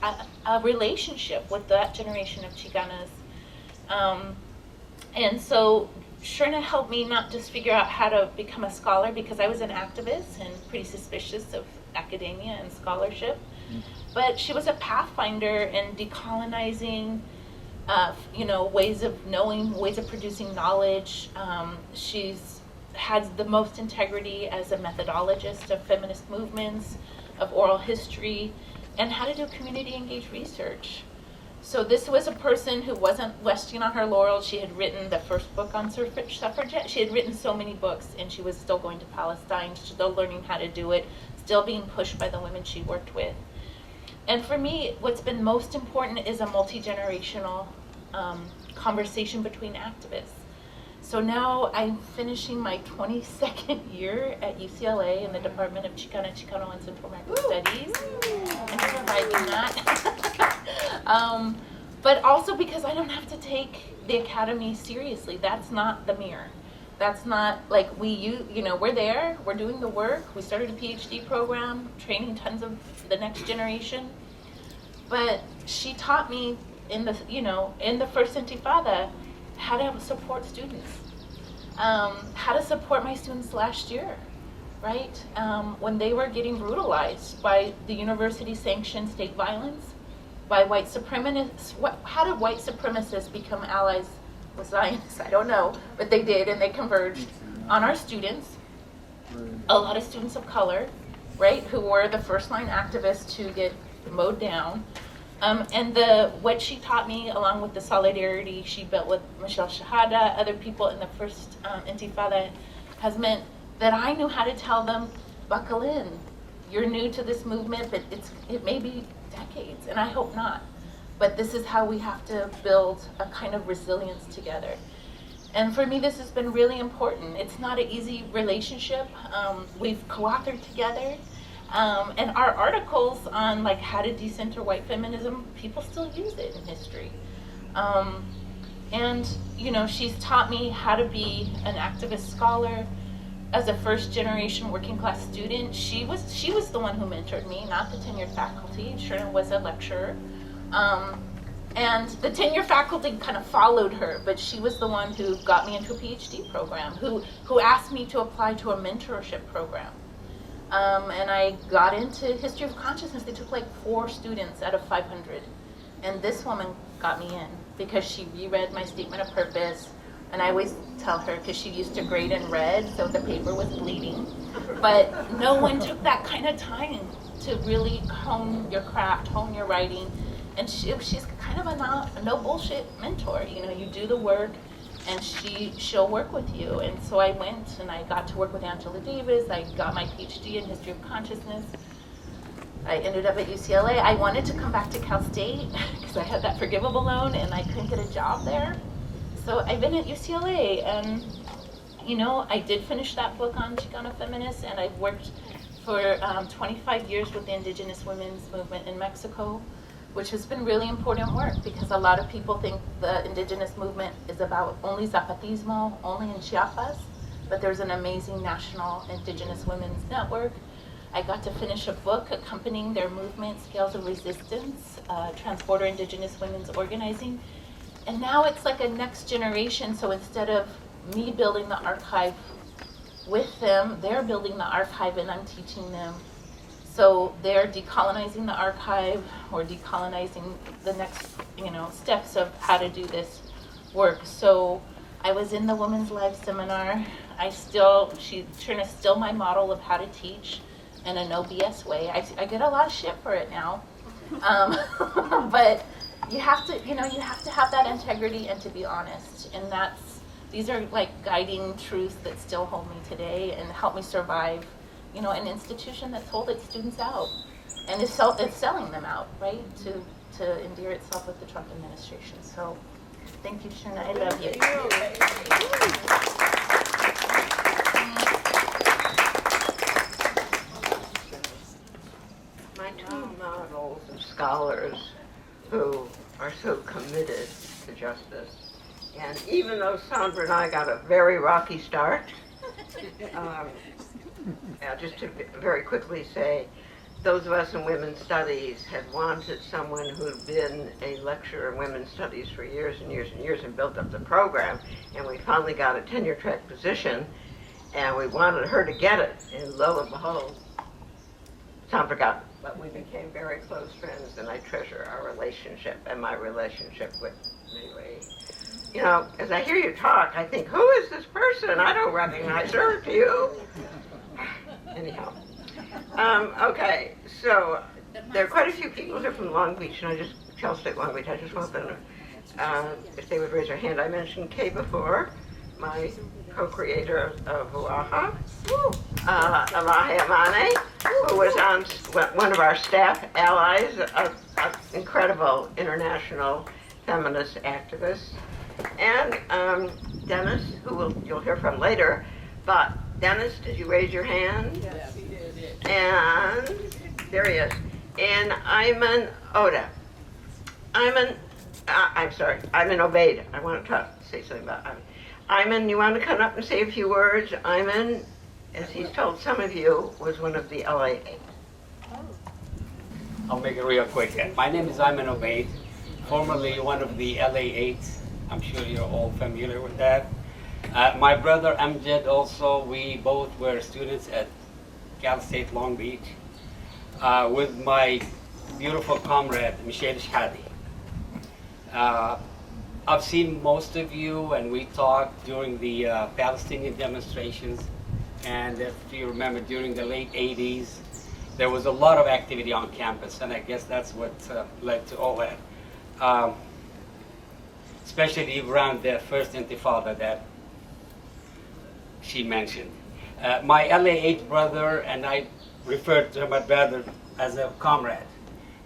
a relationship with that generation of Chicanas. And so Sherna helped me not just figure out how to become a scholar, because I was an activist and pretty suspicious of academia and scholarship, but she was a pathfinder in decolonizing you know, ways of knowing, ways of producing knowledge. She's had the most integrity as a methodologist of feminist movements, of oral history, and how to do community engaged research. So this was a person who wasn't resting on her laurels. She had written the first book on suffragette. She had written so many books, and she was still going to Palestine, still learning how to do it, still being pushed by the women she worked with. And for me, what's been most important is a multi-generational conversation between activists. So now I'm finishing my 22nd year at UCLA in the Department of Chicana, Chicano, and Central American Studies. I'm surviving that. But also because I don't have to take the academy seriously. That's not the mirror. That's not like you know, we're there, we're doing the work. We started a PhD program, training tons of the next generation. But she taught me in the, you know, in the first Intifada, how to support students, how to support my students last year, right? When they were getting brutalized by the university-sanctioned state violence, by white supremacists. How did white supremacists become allies with Zionists? I don't know, but they did, and they converged on our students, a lot of students of color, right, who were the first-line activists to get mowed down. And what she taught me, along with the solidarity she built with Michelle Shahada, other people in the first Intifada, has meant that I knew how to tell them, buckle in. You're new to this movement, but it may be decades, and I hope not. But this is how we have to build a kind of resilience together. And for me, this has been really important. It's not an easy relationship. We've co-authored together. And our articles on like how to decenter white feminism, people still use it in history. And you know, she's taught me how to be an activist scholar. As a first generation working class student, she was the one who mentored me, not the tenured faculty. Sherna was a lecturer. And the tenure faculty kind of followed her, but she was the one who got me into a PhD program, who asked me to apply to a mentorship program. And I got into history of consciousness. They took like 4 students out of 500. And this woman got me in because she reread my statement of purpose. And I always tell her, because she used to grade in red, so the paper was bleeding. But no one took that kind of time to really hone your craft, hone your writing. And she's kind of a no bullshit mentor. You know, you do the work, and she'll work with you. And so I went and I got to work with Angela Davis. I got my PhD in history of consciousness. I ended up at UCLA. I wanted to come back to Cal State because I had that forgivable loan and I couldn't get a job there. So I've been at UCLA, and you know, I did finish that book on Chicana feminists, and I've worked for 25 years with the indigenous women's movement in Mexico, which has been really important work because a lot of people think the indigenous movement is about only Zapatismo, only in Chiapas, but there's an amazing national indigenous women's network. I got to finish a book accompanying their movement, Scales of Resistance, Transborder Indigenous Women's Organizing. And now it's like a next generation, so instead of me building the archive with them, they're building the archive and I'm teaching them. So they're decolonizing the archive or decolonizing the next, steps of how to do this work. So I was in the Women's Live seminar. Sherna's still my model of how to teach in a no BS way. I get a lot of shit for it now. But you have to have that integrity and to be honest. And these are like guiding truths that still hold me today and help me survive, an institution that sold its students out and is selling them out, right, to endear itself with the Trump administration. So thank you, Sherna. I love you. My two models of scholars who are so committed to justice, and even though Sandra and I got a very rocky start, just to very quickly say, those of us in women's studies had wanted someone who'd been a lecturer in women's studies for years and years and years and built up the program, and we finally got a tenure track position, and we wanted her to get it, and lo and behold, Sandra got it. But we became very close friends, and I treasure our relationship and my relationship with Ray. As I hear you talk, I think, who is this person? I don't recognize her. Do you? Anyhow. Okay, so there are quite a few people here from Long Beach, and Cal State Long Beach. I just want them to, if they would raise their hand. I mentioned Kay before, my co-creator of Oaha, Alahe Amane, who was on one of our staff allies, an incredible international feminist activist, and Dennis, who you'll hear from later. But Dennis, did you raise your hand? Yes, he did. And there he is. And Ayman Oda. Ayman Obeid. I want to say something about Ayman. Ayman, you want to come up and say a few words? Ayman, as he's told some of you, was one of the LA 8. I'll make it real quick. My name is Ayman Obeid, formerly one of the LA 8. I'm sure you're all familiar with that. My brother Amjad also, we both were students at Cal State Long Beach with my beautiful comrade, Michelle Shhadi. I've seen most of you, and we talked during the Palestinian demonstrations, and if you remember, during the late 80s, there was a lot of activity on campus, and I guess that's what led to all that. Especially around the first intifada that she mentioned. My LA8 brother, and I referred to my brother as a comrade,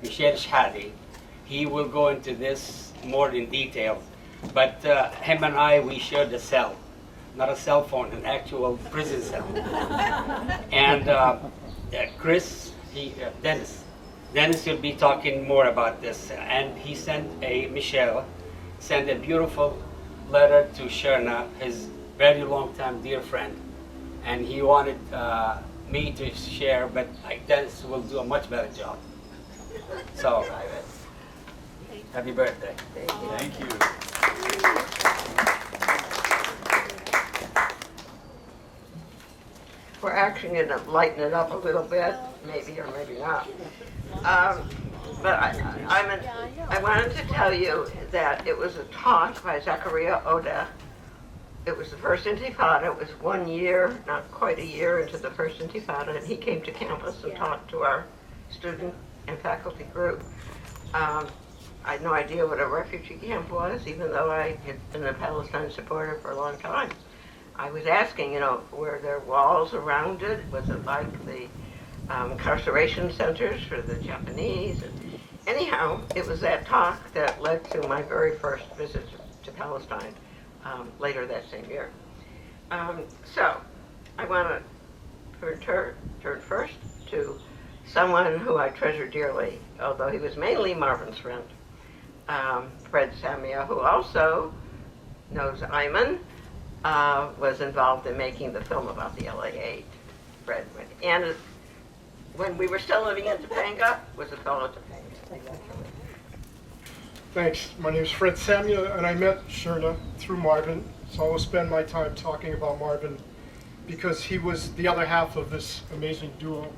Michelle Shhadi. He will go into this more in detail, but him and I, we shared a cell, not a cell phone, an actual prison cell. And Dennis will be talking more about this, and he Michelle sent a beautiful letter to Sherna, his very long time dear friend, and he wanted me to share, but Dennis will do a much better job. So, happy birthday. Thank you. We're actually going to lighten it up a little bit, maybe or maybe not. But I wanted to tell you that it was a talk by Zachariah Oda. It was the first intifada. It was 1 year, not quite a year into the first intifada, and he came to campus and talked to our student and faculty group. I had no idea what a refugee camp was, even though I had been a Palestine supporter for a long time. I was asking, were there walls around it? Was it like the incarceration centers for the Japanese? And anyhow, it was that talk that led to my very first visit to Palestine later that same year. So I want to turn first to someone who I treasure dearly, although he was mainly Marvin's friend, Fred Samia, who also knows Ayman, was involved in making the film about the LA8. Fred, and when we were still living in Topanga, was a fellow Topanga. Thanks. My name is Fred Samuel, and I met Sherna through Marvin, so I will spend my time talking about Marvin because he was the other half of this amazing duo.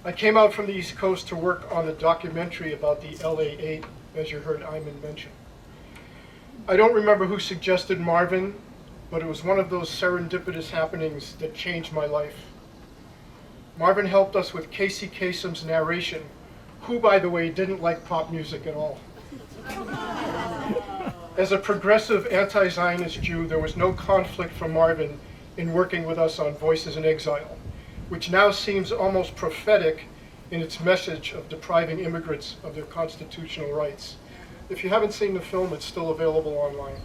I came out from the East Coast to work on a documentary about the LA-8, as you heard Ayman mention. I don't remember who suggested Marvin, but it was one of those serendipitous happenings that changed my life. Marvin helped us with Casey Kasem's narration, who, by the way, didn't like pop music at all. As a progressive anti-Zionist Jew, there was no conflict for Marvin in working with us on Voices in Exile, which now seems almost prophetic in its message of depriving immigrants of their constitutional rights. If you haven't seen the film, it's still available online,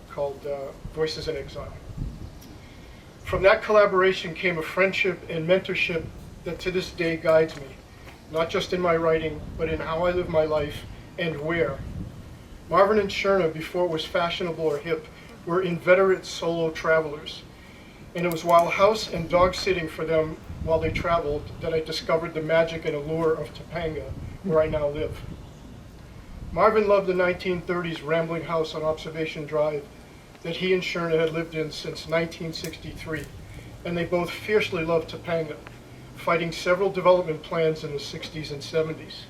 called Voices in Exile. From that collaboration came a friendship and mentorship that to this day guides me, not just in my writing, but in how I live my life and where. Marvin and Sherna, before it was fashionable or hip, were inveterate solo travelers. And it was while house and dog sitting for them while they traveled that I discovered the magic and allure of Topanga, where I now live. Marvin loved the 1930s rambling house on Observation Drive that he and Sherna had lived in since 1963, and they both fiercely loved Topanga, fighting several development plans in the 60s and 70s.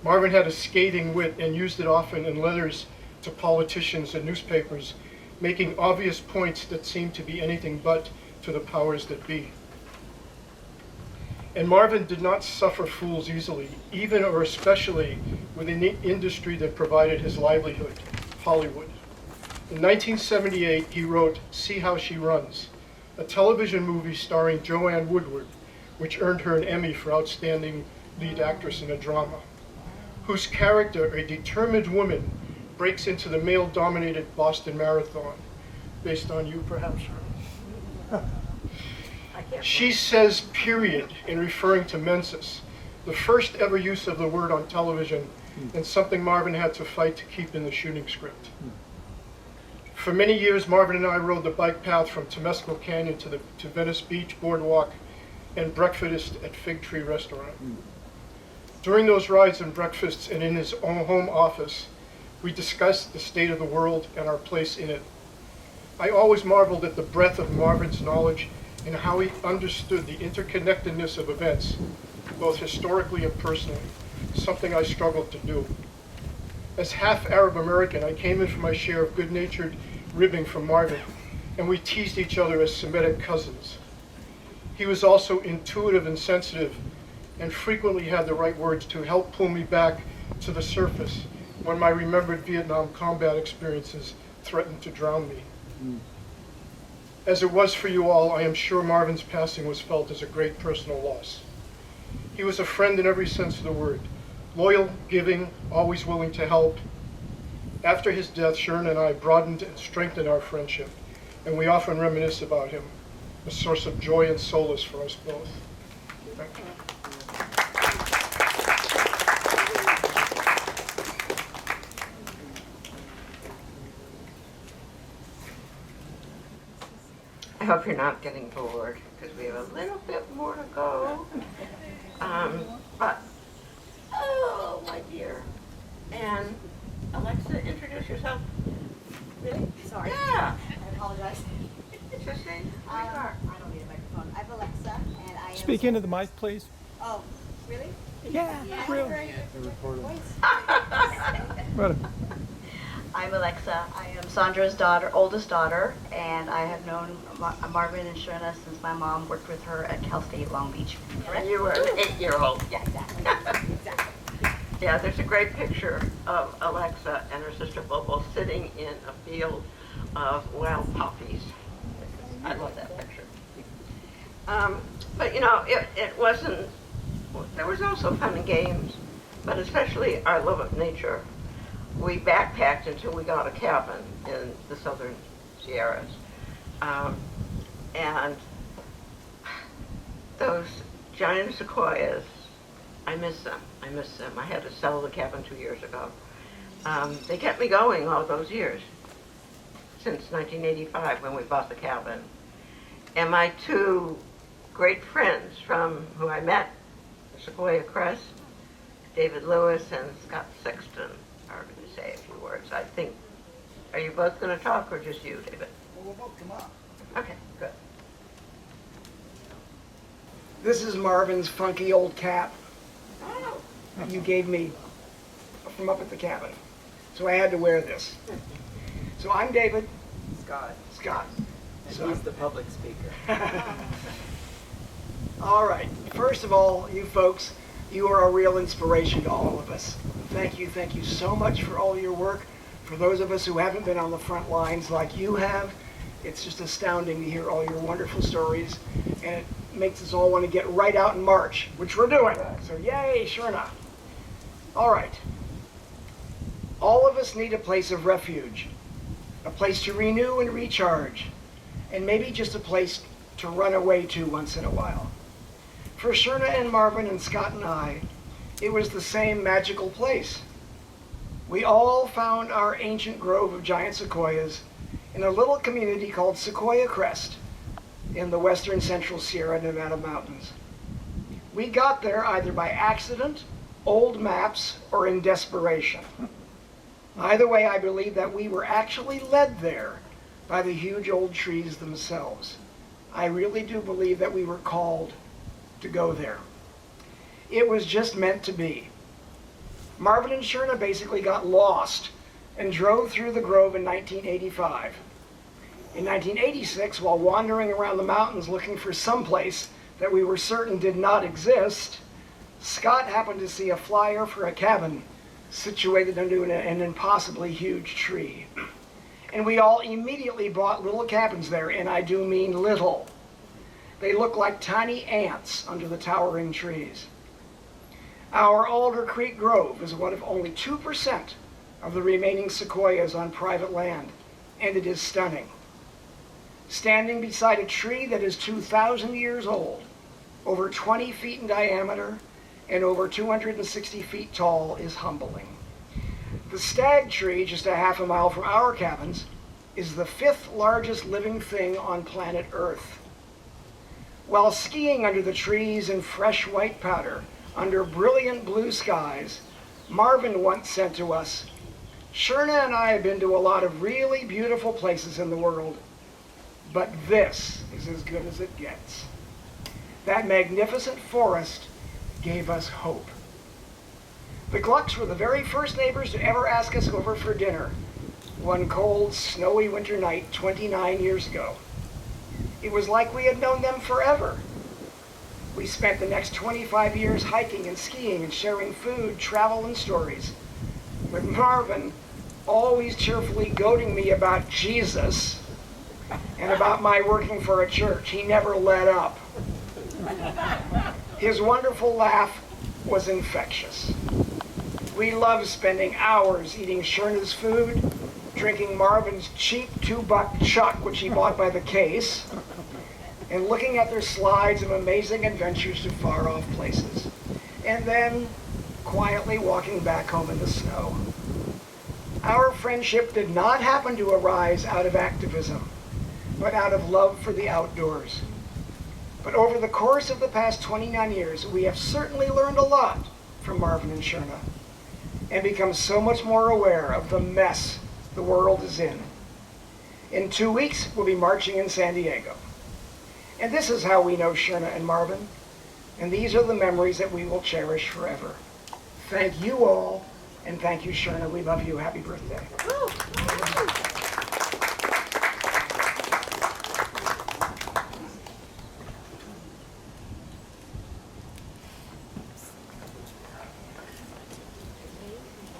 Marvin had a scathing wit and used it often in letters to politicians and newspapers, making obvious points that seemed to be anything but to the powers that be. And Marvin did not suffer fools easily, even or especially within the industry that provided his livelihood, Hollywood. In 1978, he wrote See How She Runs, a television movie starring Joanne Woodward, which earned her an Emmy for Outstanding Lead Actress in a Drama, whose character, a determined woman, breaks into the male-dominated Boston Marathon, based on you perhaps, Sherna. She says period in referring to menses, the first ever use of the word on television, and something Marvin had to fight to keep in the shooting script. For many years, Marvin and I rode the bike path from Temescal Canyon to Venice Beach Boardwalk and breakfast at Fig Tree Restaurant. During those rides and breakfasts and in his own home office, we discussed the state of the world and our place in it. I always marveled at the breadth of Marvin's knowledge and how he understood the interconnectedness of events, both historically and personally, something I struggled to do. As half Arab American, I came in for my share of good-natured ribbing from Marvin, and we teased each other as Semitic cousins. He was also intuitive and sensitive, and frequently had the right words to help pull me back to the surface when my remembered Vietnam combat experiences threatened to drown me. As it was for you all, I am sure Marvin's passing was felt as a great personal loss. He was a friend in every sense of the word, loyal, giving, always willing to help. After his death, Sherna and I broadened and strengthened our friendship, and we often reminisce about him, a source of joy and solace for us both. Thank you. I hope you're not getting bored, because we have a little bit more to go. But, oh, my dear. And Alexa, introduce yourself. Really? Sorry. Yeah. I apologize. Sissy, I don't need a microphone. I'm Alexa, and I am... Speak into the mic, please. Oh, really? Yeah, really. Voice. I'm Alexa. I am Sandra's daughter, oldest daughter, and I have known Marvin and Sherna since my mom worked with her at Cal State Long Beach. and you were an 8-year-old. Yeah, exactly. Exactly. Yeah, there's a great picture of Alexa and her sister Bobo sitting in a field of wild poppies. I love that picture. But you know, it wasn't, there was also fun and games, but especially our love of nature. We backpacked until we got a cabin in the southern Sierras. And those giant sequoias, I miss them. I miss them. I had to sell the cabin 2 years ago. They kept me going all those years, since 1985 when we bought the cabin. And my two great friends from who I met, Sequoia Crest, David Lewis and Scott Sexton, are afterwards. I think, are you both going to talk or just you, David? Well, we'll both come up. Okay, good. This is Marvin's funky old cap you gave me from up at the cabin. So I had to wear this. So I'm David. Scott. And So he's the public speaker. all right. First of all, you folks, you are a real inspiration to all of us. Thank you so much for all your work. For those of us who haven't been on the front lines like you have, it's just astounding to hear all your wonderful stories, and it makes us all want to get right out and march, which we're doing. So yay, Sherna. All right. All of us need a place of refuge, a place to renew and recharge, and maybe just a place to run away to once in a while. For Sherna and Marvin and Scott and I, it was the same magical place. We all found our ancient grove of giant sequoias in a little community called Sequoia Crest in the western central Sierra Nevada mountains. We got there either by accident, old maps, or in desperation. Either way, I believe that we were actually led there by the huge old trees themselves. I really do believe that we were called to go there. It was just meant to be. Marvin and Sherna basically got lost and drove through the grove in 1985. In 1986, while wandering around the mountains looking for some place that we were certain did not exist, Scott happened to see a flyer for a cabin situated under an impossibly huge tree. And we all immediately bought little cabins there, and I do mean little. They look like tiny ants under the towering trees. Our Alder Creek Grove is one of only 2% of the remaining sequoias on private land, and it is stunning. Standing beside a tree that is 2,000 years old, over 20 feet in diameter, and over 260 feet tall is humbling. The stag tree, just a half a mile from our cabins, is the 5th largest living thing on planet Earth. While skiing under the trees in fresh white powder, under brilliant blue skies, Marvin once said to us, "Sherna and I have been to a lot of really beautiful places in the world, but this is as good as it gets." That magnificent forest gave us hope. The Glucks were the very first neighbors to ever ask us over for dinner, one cold, snowy winter night 29 years ago. It was like we had known them forever. We spent the next 25 years hiking and skiing and sharing food, travel, and stories, with Marvin always cheerfully goading me about Jesus and about my working for a church. He never let up. His wonderful laugh was infectious. We loved spending hours eating Sherna's food, drinking Marvin's cheap $2 chuck, which he bought by the case, and looking at their slides of amazing adventures to far-off places, and then quietly walking back home in the snow. Our friendship did not happen to arise out of activism, but out of love for the outdoors. But over the course of the past 29 years, we have certainly learned a lot from Marvin and Sherna, and become so much more aware of the mess the world is in. In 2 weeks, we'll be marching in San Diego. And this is how we know Sherna and Marvin, and these are the memories that we will cherish forever. Thank you all, and thank you, Sherna. We love you. Happy birthday.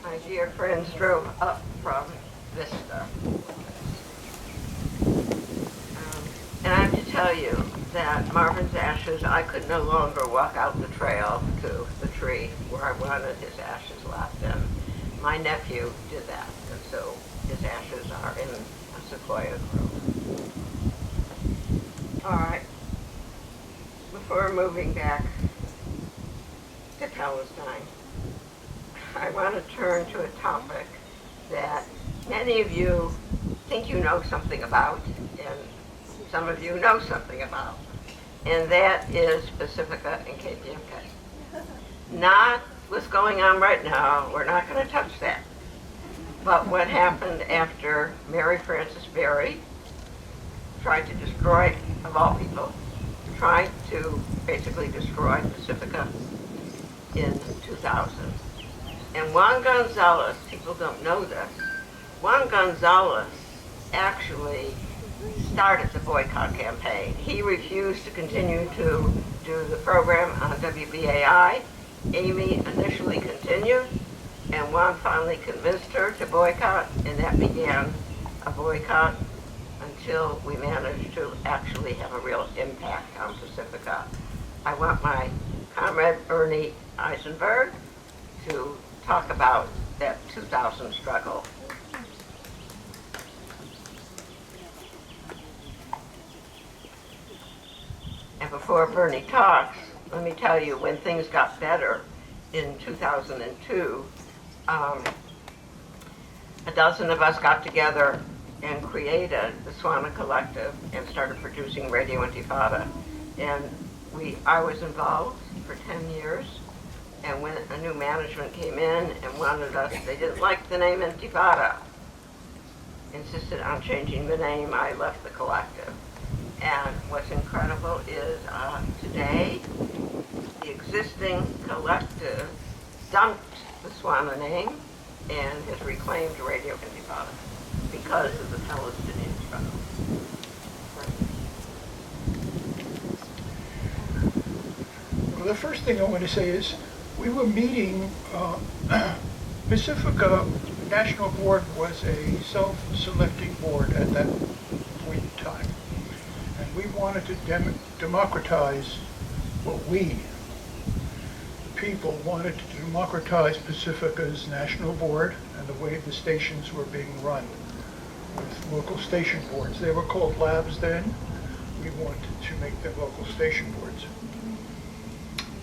My dear friends drove up from Vista. And I have to tell you that Marvin's ashes, I could no longer walk out the trail to the tree where I wanted his ashes left. And my nephew did that, and so his ashes are in a sequoia grove. All right. Before moving back to Palestine, I want to turn to a topic that many of you think you know something about, and some of you know something about, and that is Pacifica and KPFK. Not what's going on right now. We're not going to touch that. But what happened after Mary Frances Berry tried to destroy, of all people, tried to basically destroy Pacifica in 2000. And Juan Gonzalez, people don't know this, Juan Gonzalez actually started the boycott campaign. He refused to continue to do the program on WBAI. Amy initially continued, and Juan finally convinced her to boycott, and that began a boycott until we managed to actually have a real impact on Pacifica. I want my comrade Bernie Eisenberg to talk about that 2000 struggle. And before Bernie talks, let me tell you, when things got better in 2002, a dozen of us got together and created the Swana Collective and started producing Radio Intifada. And I was involved for 10 years. And when a new management came in and wanted us, they didn't like the name Intifada, insisted on changing the name, I left the collective. And what's incredible is today, the existing collective dumped the Swana name and has reclaimed Radio Intifada because of the Palestinian struggle. Well, the first thing I want to say is we were meeting, Pacifica National Board was a self-selecting board at that point in time. And we wanted to democratize what we, the people, wanted to democratize Pacifica's national board and the way the stations were being run with local station boards. They were called labs then. We wanted to make them local station boards.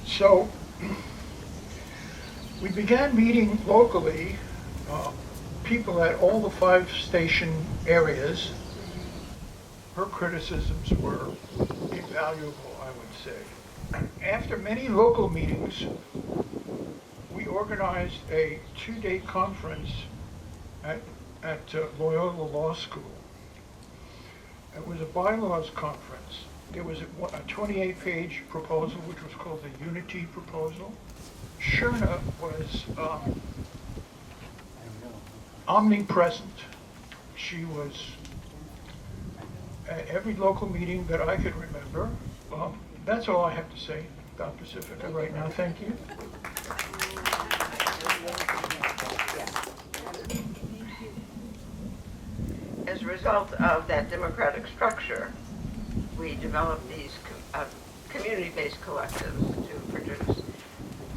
So we began meeting locally, people at all the 5 station areas. Her criticisms were invaluable, I would say. After many local meetings, we organized a 2-day conference at Loyola Law School. It was a bylaws conference. There was a 28-page proposal, which was called the Unity Proposal. Sherna was omnipresent. She was at every local meeting that I could remember. That's all I have to say about Pacifica right now. Thank you. As a result of that democratic structure, we developed these community-based collectives to produce.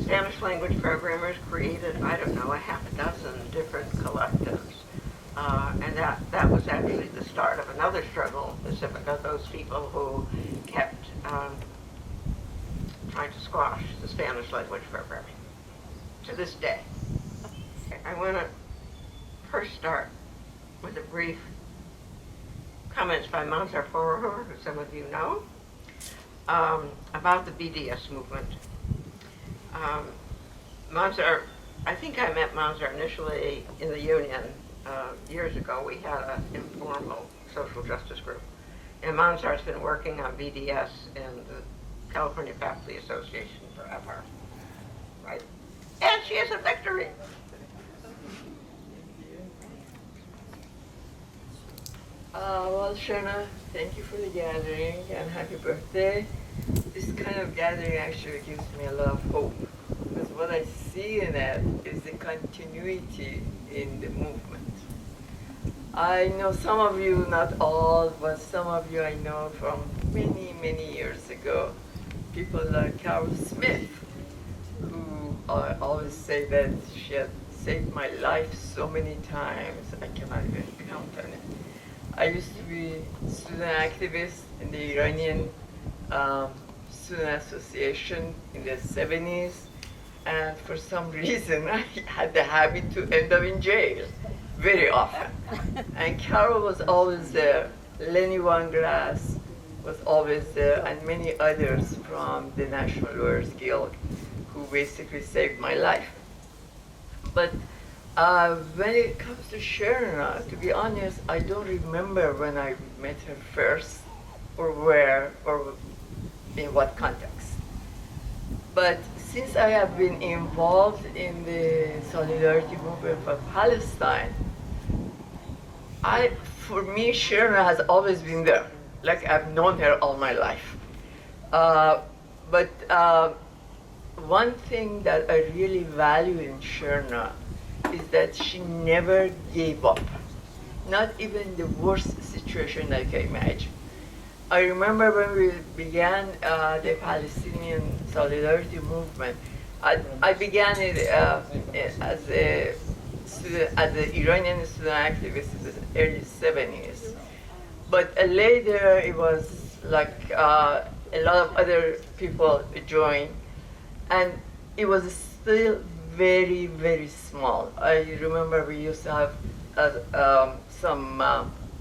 Spanish language programmers created, I don't know, a half a dozen different collectives. And that was actually the start of another struggle in Pacifica, those people who kept trying to squash the Spanish language programming to this day. I want to first start with a brief comments by Manzar Forer, who some of you know, about the BDS movement. Manzar, I think I met Manzar initially in the union years ago. We had an informal social justice group. And Manzar's been working on BDS and the California Faculty Association forever, right? And she has a victory. Well, Sherna, thank you for the gathering and happy birthday. This kind of gathering actually gives me a lot of hope, because what I see in it is the continuity in the movement. I know some of you, not all, but some of you I know from many, many years ago. People like Carol Smith, who always say that she had saved my life so many times, I cannot even count on it. I used to be a student activist in the Iranian Student Association in the 70s, and for some reason I had the habit to end up in jail very often. And Carol was always there. Lenny Wangras was always there, and many others from the National Lawyers Guild who basically saved my life. But When it comes to Sherna, to be honest, I don't remember when I met her first, or where, or in what context. But since I have been involved in the solidarity movement for Palestine, for me, Sherna has always been there. Like I've known her all my life. But one thing that I really value in Sherna is that she never gave up, not even the worst situation I can imagine. I remember when we began the Palestinian solidarity movement, I began it as a student, as an Iranian student activist in the early 70s. But later it was like a lot of other people joined, and it was still very, very small. I remember we used to have some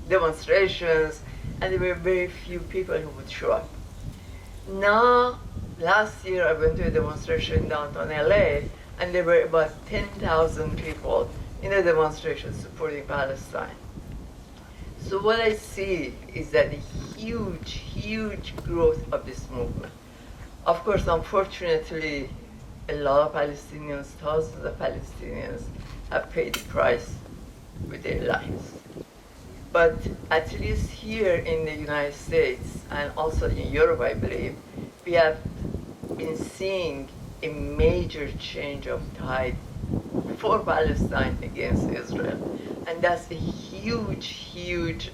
demonstrations, and there were very few people who would show up. Now, last year I went to a demonstration in downtown LA, and there were about 10,000 people in a demonstration supporting Palestine. So what I see is that the huge, huge growth of this movement. Of course, unfortunately, a lot of Palestinians, thousands of Palestinians, have paid the price with their lives. But at least here in the United States, and also in Europe, I believe, we have been seeing a major change of tide for Palestine against Israel. And that's a huge, huge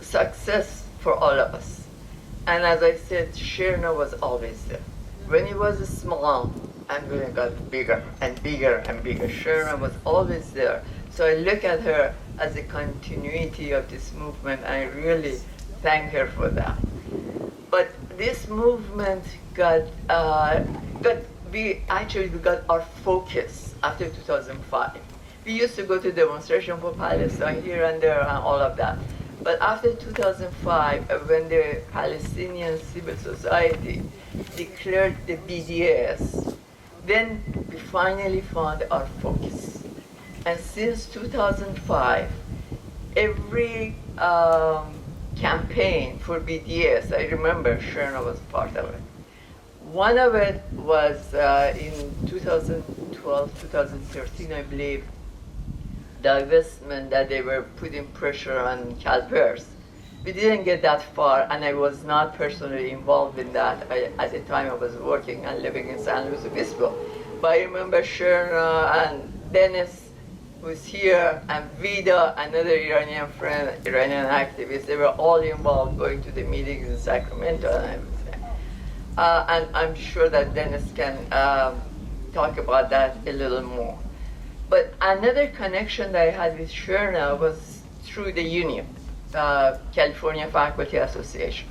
success for all of us. And as I said, Sherna was always there. When it was small, and when it got bigger and bigger and bigger, Sherna was always there. So I look at her as a continuity of this movement, and I really thank her for that. But this movement we got our focus after 2005. We used to go to demonstration for Palestine here and there and all of that. But after 2005, when the Palestinian civil society declared the BDS, then we finally found our focus. And since 2005, every campaign for BDS, I remember Sherna was part of it. One of it was in 2012, 2013, I believe, divestment that they were putting pressure on CalPERS. We didn't get that far, and I was not personally involved in that. At the time, I was working and living in San Luis Obispo. But I remember Sherna and Dennis was here, and Vida, another Iranian friend, Iranian activist. They were all involved going to the meetings in Sacramento and everything. And I'm sure that Dennis can talk about that a little more. But another connection that I had with Sherna was through the union, California Faculty Association.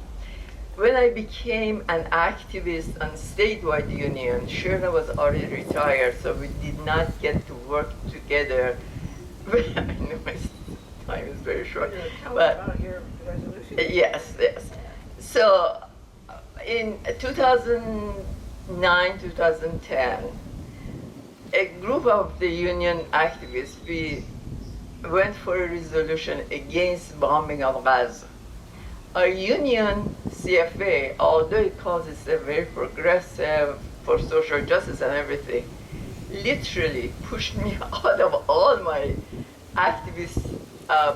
When I became an activist on statewide union, Sherna was already retired, so we did not get to work together. I know my time is very short. Tell but us about your resolution. Yes. So in 2009, 2010, a group of the union activists, we went for a resolution against bombing of Gaza. Our union, CFA, although it calls itself very progressive for social justice and everything, literally pushed me out of all my activist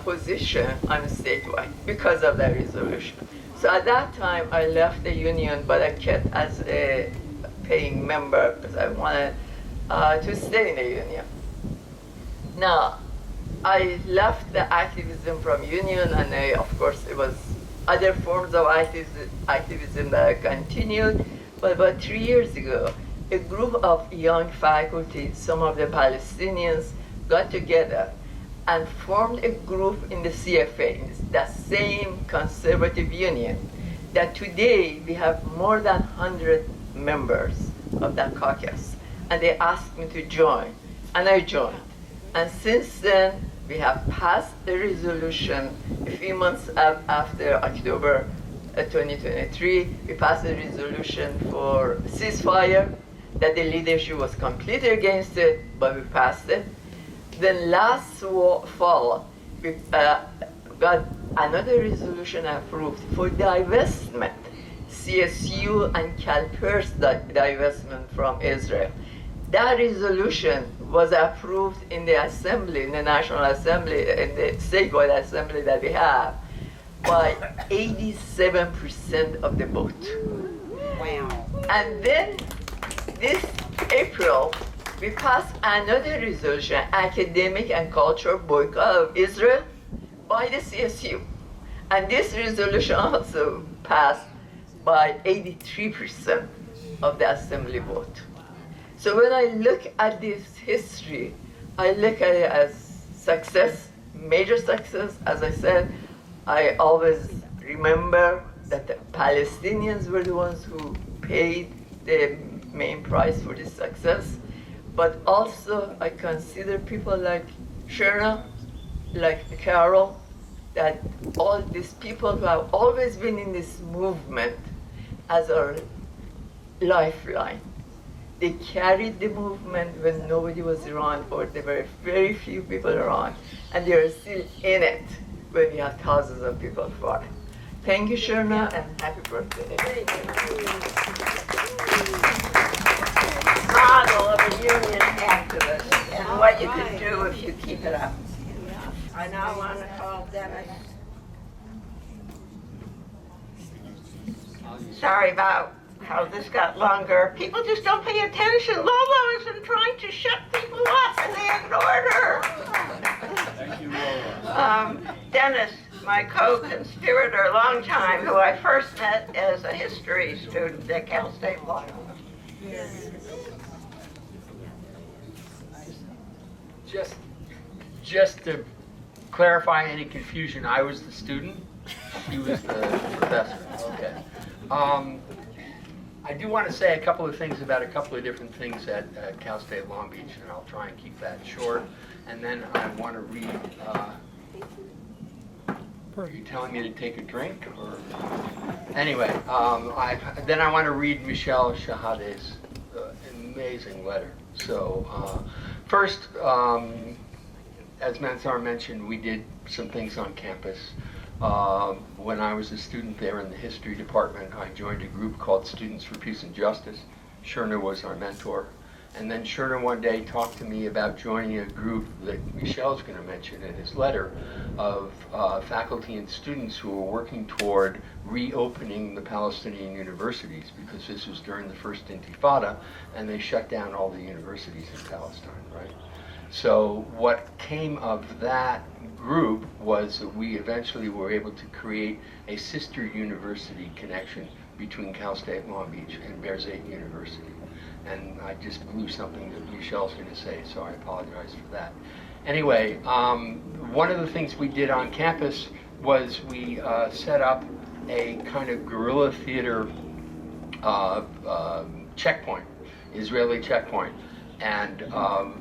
position on statewide because of that resolution. So at that time, I left the union, but I kept as a paying member because I wanted to stay in the union. Now, I left the activism from union, and of course, it was other forms of activism that I continued. But about 3 years ago, a group of young faculty, some of the Palestinians, got together and formed a group in the CFA, that same conservative union, that today we have more than 100 members of that caucus. And they asked me to join, and I joined. And since then, we have passed a resolution a few months after October 2023. We passed a resolution for ceasefire, that the leadership was completely against it, but we passed it. Then last fall, we got another resolution approved for divestment, CSU and CalPERS divestment from Israel. That resolution was approved in the assembly, in the National Assembly, in the statewide assembly that we have, by 87% of the vote. Wow. And then this April, we passed another resolution, academic and cultural boycott of Israel, by the CSU. And this resolution also passed by 83% of the assembly vote. So when I look at this history, I look at it as success, major success. As I said, I always remember that the Palestinians were the ones who paid the main price for this success. But also I consider people like Sherna, like Carol, that all these people who have always been in this movement as our lifeline. They carried the movement when nobody was around, or there were very few people around, and they are still in it when we have thousands of people for it. Thank you, Sherna, and happy birthday. Model of a union activist and what you can do if you keep it up. I now want to call Dennis. Sorry about how this got longer. People just don't pay attention. Lola has been trying to shut people up and they ignored her. Thank you, Lola. Dennis, my co-conspirator, long time, who I first met as a history student at Cal State Law. Just to clarify any confusion, I was the student, she was the professor. Okay. I do want to say a couple of things about a couple of different things at Cal State Long Beach, and I'll try and keep that short. And then I want to read, are you telling me to take a drink? Or anyway, then I want to read Michelle Shahade's amazing letter. So first, as Mansour mentioned, we did some things on campus. When I was a student there in the history department, I joined a group called Students for Peace and Justice. Sherna was our mentor. And then Sherna one day talked to me about joining a group that Michelle's going to mention in his letter of faculty and students who were working toward reopening the Palestinian universities, because this was during the first Intifada and they shut down all the universities in Palestine, right? So what came of that group was that we eventually were able to create a sister university connection between Cal State Long Beach and Birzeit University. And I just blew something that Michelle's going to say, so I apologize for that. Anyway, one of the things we did on campus was we set up a kind of guerrilla theater checkpoint, Israeli checkpoint. And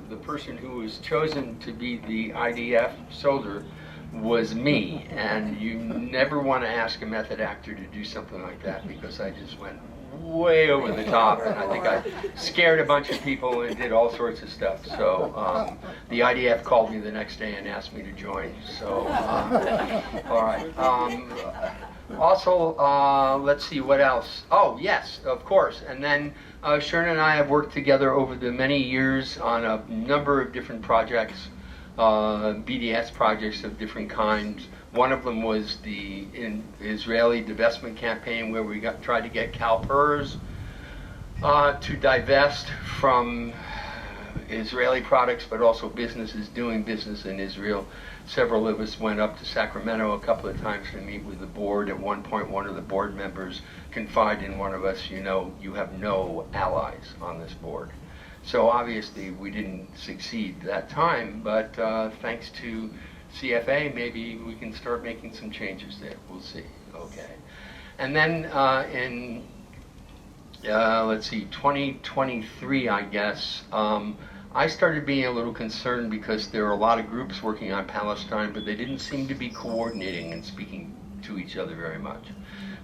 the person who was chosen to be the IDF soldier was me. And you never want to ask a method actor to do something like that, because I just went way over the top, and I think I scared a bunch of people and did all sorts of stuff. So the IDF called me the next day and asked me to join. So all right. Also, let's see, what else? Oh, yes, of course. And then Sherna and I have worked together over the many years on a number of different projects, BDS projects of different kinds. One of them was the Israeli divestment campaign, where we tried to get CalPERS to divest from Israeli products, but also businesses doing business in Israel. Several of us went up to Sacramento a couple of times to meet with the board. At one point, one of the board members confided in one of us, you know, you have no allies on this board. So obviously we didn't succeed that time, but thanks to CFA, maybe we can start making some changes there. We'll see. Okay. And then in, let's see, 2023, I guess, I started being a little concerned because there are a lot of groups working on Palestine, but they didn't seem to be coordinating and speaking to each other very much.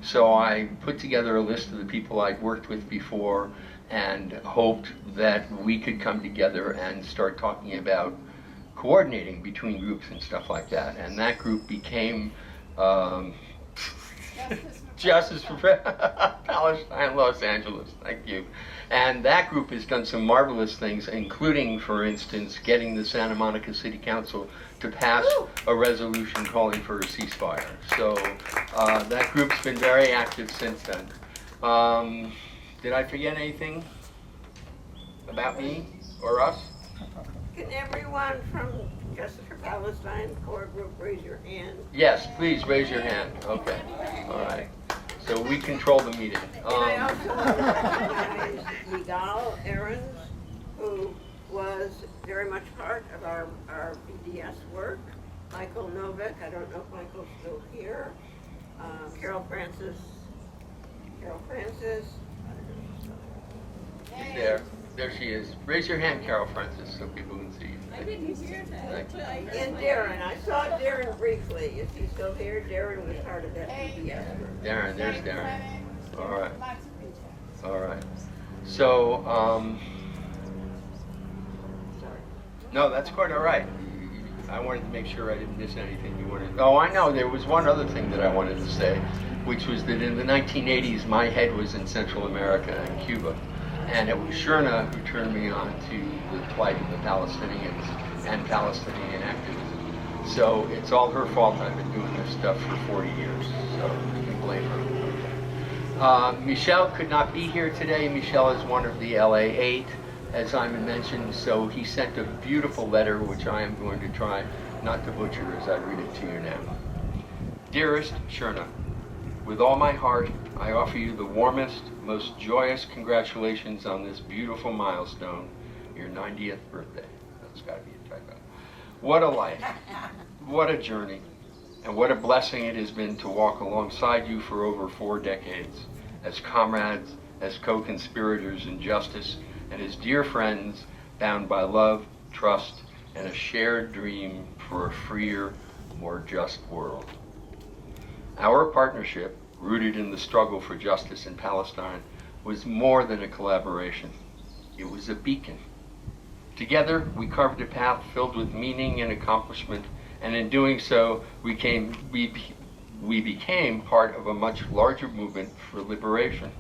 So I put together a list of the people I'd worked with before and hoped that we could come together and start talking about coordinating between groups and stuff like that. And that group became Justice for Palestine, Los Angeles. Thank you. And that group has done some marvelous things, including, for instance, getting the Santa Monica City Council to pass a resolution calling for a ceasefire. So that group's been very active since then. Did I forget anything about me or us? Can everyone from Justice for Palestine core group raise your hand? Yes, please raise your hand. Okay. All right. So we control the meeting. And I also want to recognize Vidal Aarons, who was very much part of our BDS work. Michael Novick, I don't know if Michael's still here. Carol Francis. She's there. There she is. Raise your hand, Carol Francis, so people can see you. I didn't hear that. And Darren, I saw Darren briefly. Is he still here? Darren was part of that BDS work. Darren, there's Darren. All right. All right. So, no, that's quite all right. I wanted to make sure I didn't miss anything you wanted. Oh, I know. There was one other thing that I wanted to say, which was that in the 1980s, my head was in Central America and Cuba. And it was Sherna who turned me on to the plight of the Palestinians and Palestinian activism. So it's all her fault. I've been doing this stuff for 40 years, so you can blame her. Michel could not be here today. Michel is one of the LA 8, as Simon mentioned, so he sent a beautiful letter, which I am going to try not to butcher as I read it to you now. Dearest Sherna, with all my heart, I offer you the warmest, most joyous congratulations on this beautiful milestone, your 90th birthday. That's got to be a typo. What a life, what a journey, and what a blessing it has been to walk alongside you for over 4 decades, as comrades, as co-conspirators in justice, and as dear friends bound by love, trust, and a shared dream for a freer, more just world. Our partnership, rooted in the struggle for justice in Palestine, was more than a collaboration. It was a beacon. Together, we carved a path filled with meaning and accomplishment, and in doing so, we became part of a much larger movement for liberation.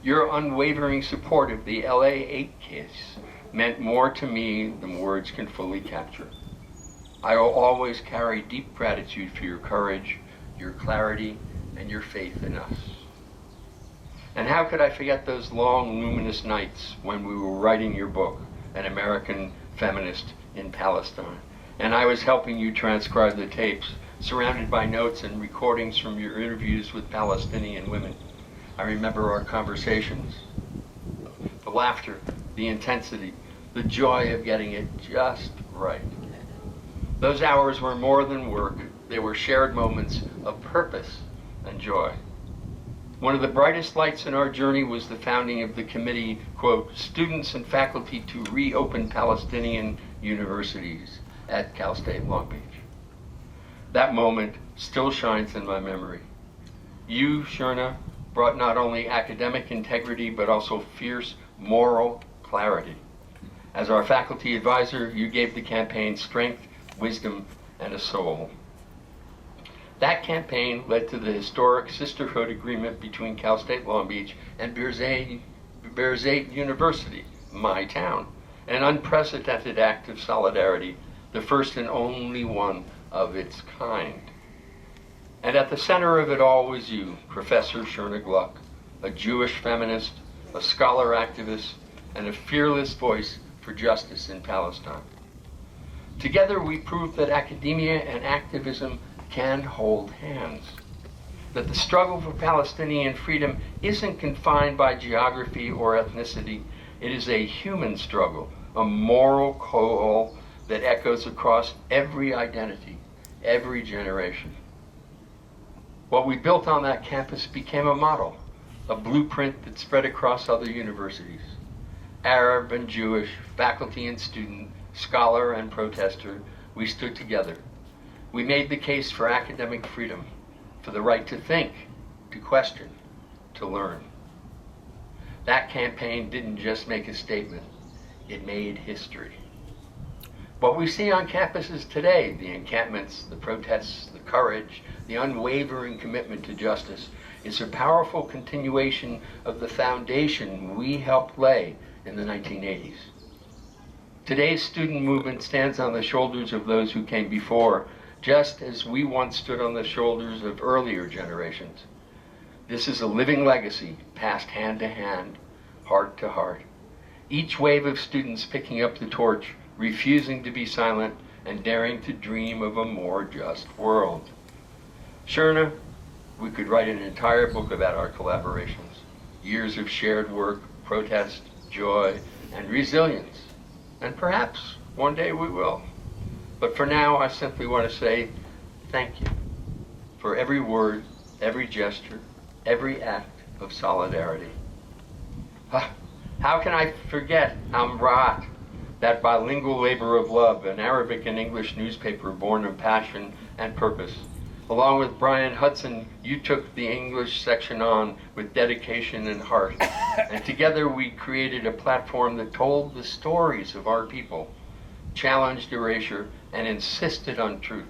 Your unwavering support of the LA 8 case meant more to me than words can fully capture. I will always carry deep gratitude for your courage, your clarity, and your faith in us. And how could I forget those long, luminous nights when we were writing your book, An American Feminist in Palestine, and I was helping you transcribe the tapes, surrounded by notes and recordings from your interviews with Palestinian women. I remember our conversations, the laughter, the intensity, the joy of getting it just right. Those hours were more than work. They were shared moments of purpose and joy. One of the brightest lights in our journey was the founding of the committee, quote, Students and Faculty to Reopen Palestinian Universities at Cal State Long Beach. That moment still shines in my memory. You, Sherna, brought not only academic integrity, but also fierce moral clarity. As our faculty advisor, you gave the campaign strength, wisdom, and a soul. That campaign led to the historic sisterhood agreement between Cal State Long Beach and Birzeit University, my town, an unprecedented act of solidarity, the first and only one of its kind. And at the center of it all was you, Professor Sherna Gluck, a Jewish feminist, a scholar activist, and a fearless voice for justice in Palestine. Together we proved that academia and activism can hold hands, that the struggle for Palestinian freedom isn't confined by geography or ethnicity. It is a human struggle, a moral call that echoes across every identity, every generation. What we built on that campus became a model, a blueprint that spread across other universities. Arab and Jewish, faculty and student, scholar and protester, we stood together. We made the case for academic freedom, for the right to think, to question, to learn. That campaign didn't just make a statement, it made history. What we see on campuses today, the encampments, the protests, the courage, the unwavering commitment to justice, is a powerful continuation of the foundation we helped lay in the 1980s. Today's student movement stands on the shoulders of those who came before, just as we once stood on the shoulders of earlier generations. This is a living legacy, passed hand to hand, heart to heart. Each wave of students picking up the torch, refusing to be silent, and daring to dream of a more just world. Sherna, we could write an entire book about our collaborations. Years of shared work, protest, joy, and resilience. And perhaps one day we will. But for now, I simply want to say thank you for every word, every gesture, every act of solidarity. How can I forget Amrat, that bilingual labor of love, an Arabic and English newspaper born of passion and purpose. Along with Brian Hudson, you took the English section on with dedication and heart. And together we created a platform that told the stories of our people, challenged erasure, and insisted on truth.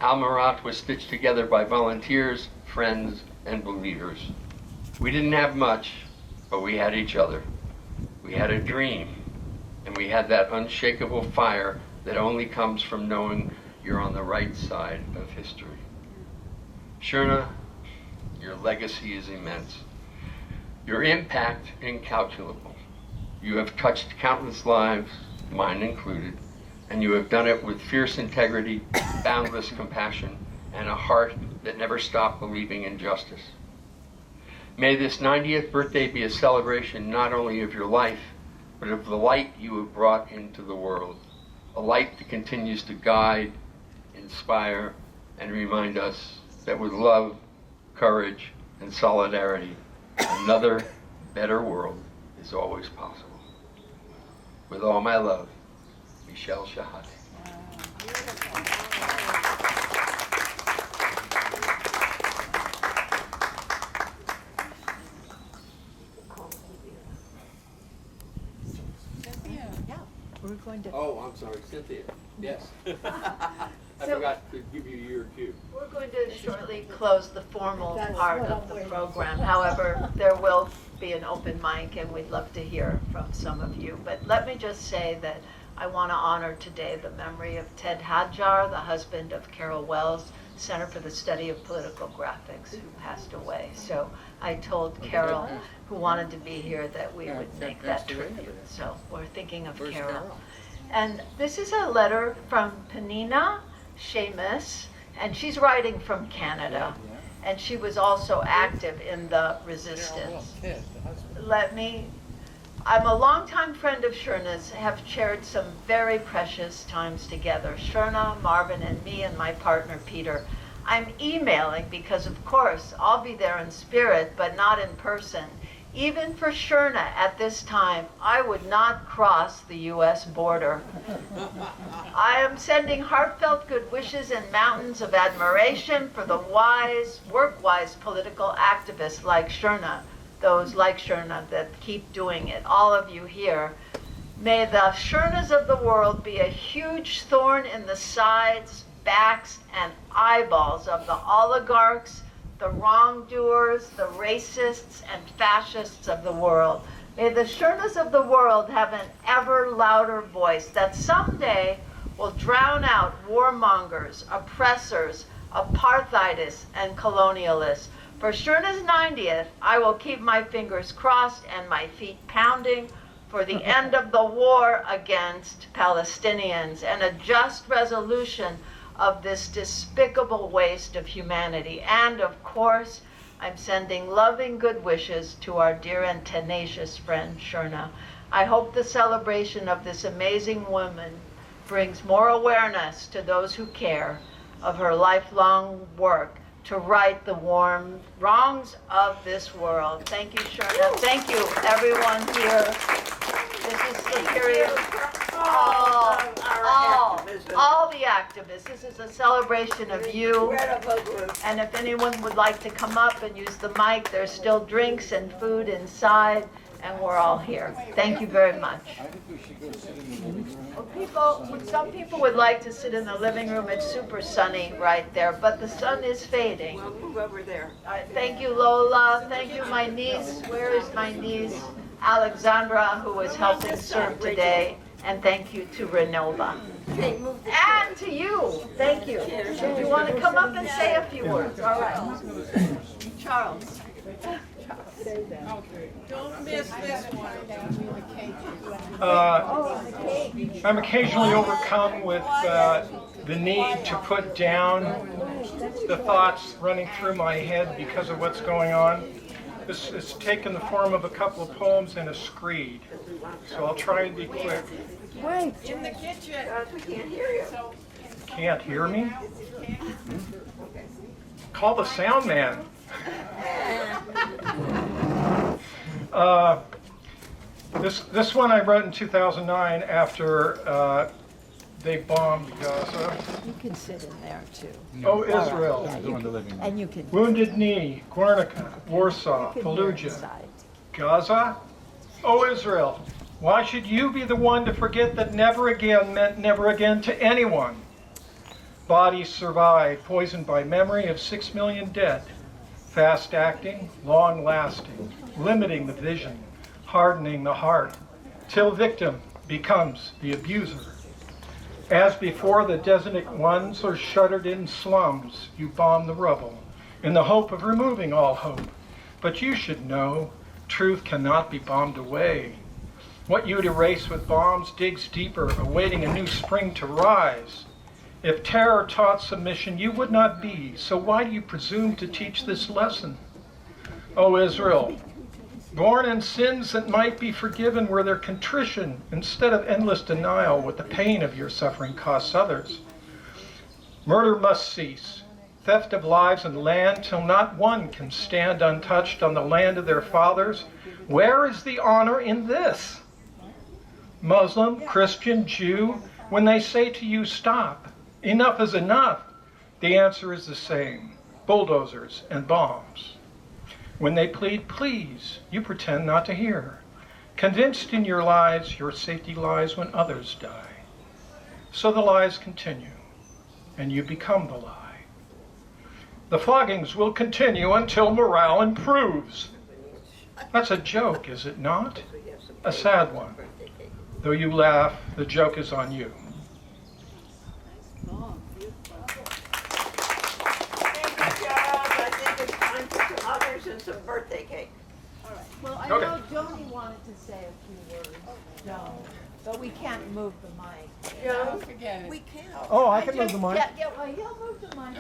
Al-Marat was stitched together by volunteers, friends, and believers. We didn't have much, but we had each other. We had a dream, and we had that unshakable fire that only comes from knowing you're on the right side of history. Sherna, your legacy is immense. Your impact incalculable. You have touched countless lives, mine included, and you have done it with fierce integrity, boundless compassion, and a heart that never stopped believing in justice. May this 90th birthday be a celebration not only of your life, but of the light you have brought into the world. A light that continues to guide, inspire, and remind us that with love, courage, and solidarity, another, better world is always possible. With all my love, Michelle Shahade. We're going to. Oh, I'm sorry, Cynthia. Yes. I So- forgot to give you your cue. We're going to shortly close the formal part of the program. However, there will be an open mic, and we'd love to hear from some of you. But let me just say that I want to honor today the memory of Ted Hadjar, the husband of Carol Wells, Center for the Study of Political Graphics, who passed away. So I told Carol, who wanted to be here, that we would make that tribute. So we're thinking of Carol. And this is a letter from Penina Seamus, and she's writing from Canada. And she was also active in the resistance. I'm a longtime friend of Sherna's, have shared some very precious times together. Sherna, Marvin, and me and my partner, Peter. I'm emailing because, of course, I'll be there in spirit, but not in person. Even for Sherna at this time, I would not cross the U.S. border. I am sending heartfelt good wishes and mountains of admiration for the wise, work-wise political activists like Sherna, those like Sherna that keep doing it, all of you here. May the Shernas of the world be a huge thorn in the sides, backs, and eyeballs of the oligarchs, the wrongdoers, the racists, and fascists of the world. May the Shernas of the world have an ever louder voice that someday will drown out warmongers, oppressors, apartheidists, and colonialists. For Sherna's 90th, I will keep my fingers crossed and my feet pounding for the end of the war against Palestinians and a just resolution of this despicable waste of humanity. And of course, I'm sending loving good wishes to our dear and tenacious friend, Sherna. I hope the celebration of this amazing woman brings more awareness to those who care of her lifelong work to right the wrongs of this world. Thank you, Sherna. Thank you, everyone here. This is the period. all the activists. This is a celebration of you. And if anyone would like to come up and use the mic, there's still drinks and food inside, and we're all here. Thank you very much. Some people would like to sit in the living room. It's super sunny right there, but the sun is fading. We'll move over there. Thank you, Lola. Thank you, my niece. Where is my niece? Alexandra, who is helping serve today. And thank you to Renova. And to you. Thank you. Do you want to come up and say a few words? All right. Charles. Don't miss this one. I'm occasionally overcome with the need to put down the thoughts running through my head because of what's going on. This is taken the form of a couple of poems and a screed, so I'll try and be quick. Wait. In the kitchen. We can't hear you. Can't hear me? Call the sound man. This one I wrote in 2009 after they bombed Gaza. You can sit in there too. Oh, Israel. And you can. Wounded Knee, Guernica, Warsaw, Fallujah, Gaza. Oh, Israel. Why should you be the one to forget that never again meant never again to anyone? Bodies survive, poisoned by memory of 6 million dead. Fast acting, long lasting, limiting the vision, hardening the heart, till victim becomes the abuser. As before, the desolate ones are shuttered in slums. You bomb the rubble in the hope of removing all hope. But you should know, truth cannot be bombed away. What you'd erase with bombs digs deeper, awaiting a new spring to rise. If terror taught submission, you would not be. So why do you presume to teach this lesson? O Israel, born in sins that might be forgiven were their contrition instead of endless denial what the pain of your suffering costs others. Murder must cease, theft of lives and land till not one can stand untouched on the land of their fathers. Where is the honor in this? Muslim, Christian, Jew, when they say to you, stop, enough is enough, the answer is the same, bulldozers and bombs. When they plead, please, you pretend not to hear. Convinced in your lies, your safety lies when others die. So the lies continue, and you become the lie. The floggings will continue until morale improves. That's a joke, is it not? A sad one. Though you laugh, the joke is on you. Others and some birthday cake. All right. Well, I Okay. know Joni wanted to say a few words. No, but we can't move the mic. Don't forget it. We can. Oh, I can move the mic. Well, he'll move the mic.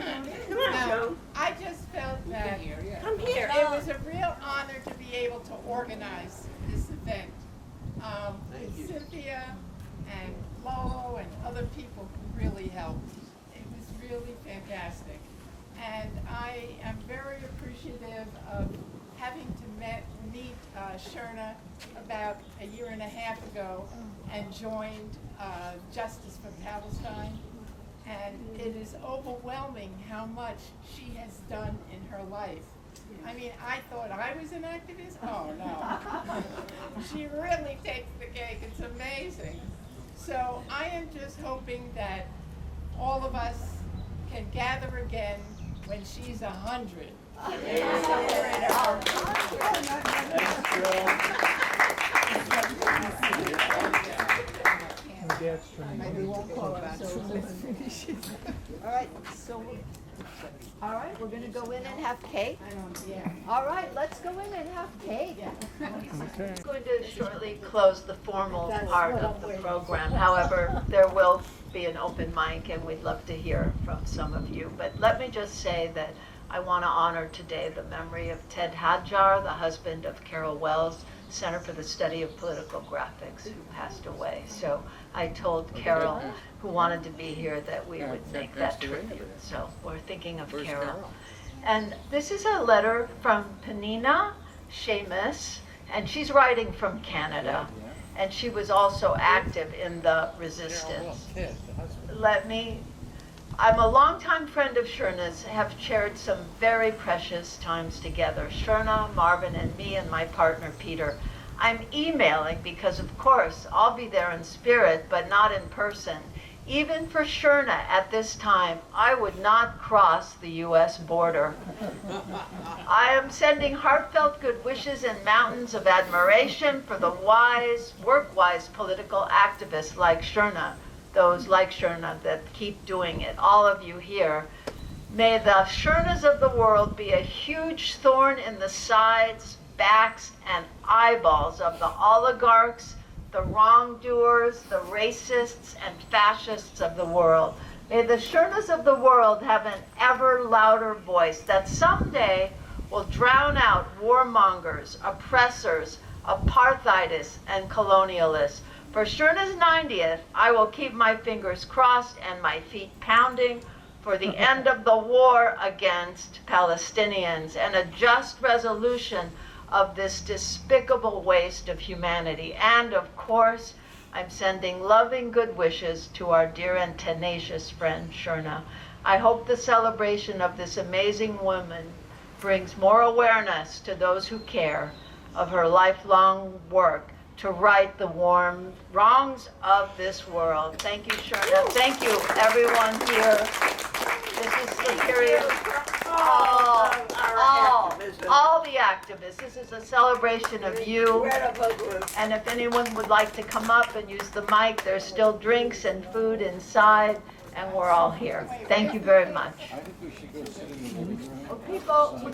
Come on, No, Joe. I just felt that Come here. it was a real honor to be able to organize this event. Cynthia and Lolo and other people who really helped. It was really fantastic. And I am very appreciative of having to meet Sherna about a year and a half ago and joined Justice for Palestine. And it is overwhelming how much she has done in her life. I mean, I thought I was an activist. Oh, no. She really takes the cake. It's amazing. So I am just hoping that all of us can gather again when she's 100. Celebrate All right, we're going to go in and have cake. All right, let's go in and have cake. I'm going to shortly close the formal part of the program. However, there will be an open mic, and we'd love to hear from some of you. But let me just say that I want to honor today the memory of Ted Hadjar, the husband of Carol Wells, Center for the Study of Political Graphics, who passed away. So I told Carol, who wanted to be here, that we would make that tribute. So we're thinking of Carol. And this is a letter from Penina Seamus, and she's writing from Canada. and she was also active in the resistance. I'm a longtime friend of Sherna's, have shared some very precious times together. Sherna, Marvin, and me and my partner Peter. I'm emailing because, of course, I'll be there in spirit, but not in person. Even for Sherna at this time, I would not cross the U.S. border. I am sending heartfelt good wishes and mountains of admiration for the wise, work-wise political activists like Sherna, those like Sherna that keep doing it, all of you here. May the Shernas of the world be a huge thorn in the sides, backs, and eyeballs of the oligarchs, the wrongdoers, the racists, and fascists of the world. May the Shernas of the world have an ever louder voice that someday will drown out warmongers, oppressors, apartheidists, and colonialists. For Sherna's 90th, I will keep my fingers crossed and my feet pounding for the end of the war against Palestinians and a just resolution of this despicable waste of humanity. And of course, I'm sending loving good wishes to our dear and tenacious friend, Sherna. I hope the celebration of this amazing woman brings more awareness to those who care of her lifelong work to right the wrongs of this world. Thank you, Sherna. Thank you, everyone here. This is the period all the activists. This is a celebration of you. And if anyone would like to come up and use the mic, there's still drinks and food inside, and we're all here. Thank you very much.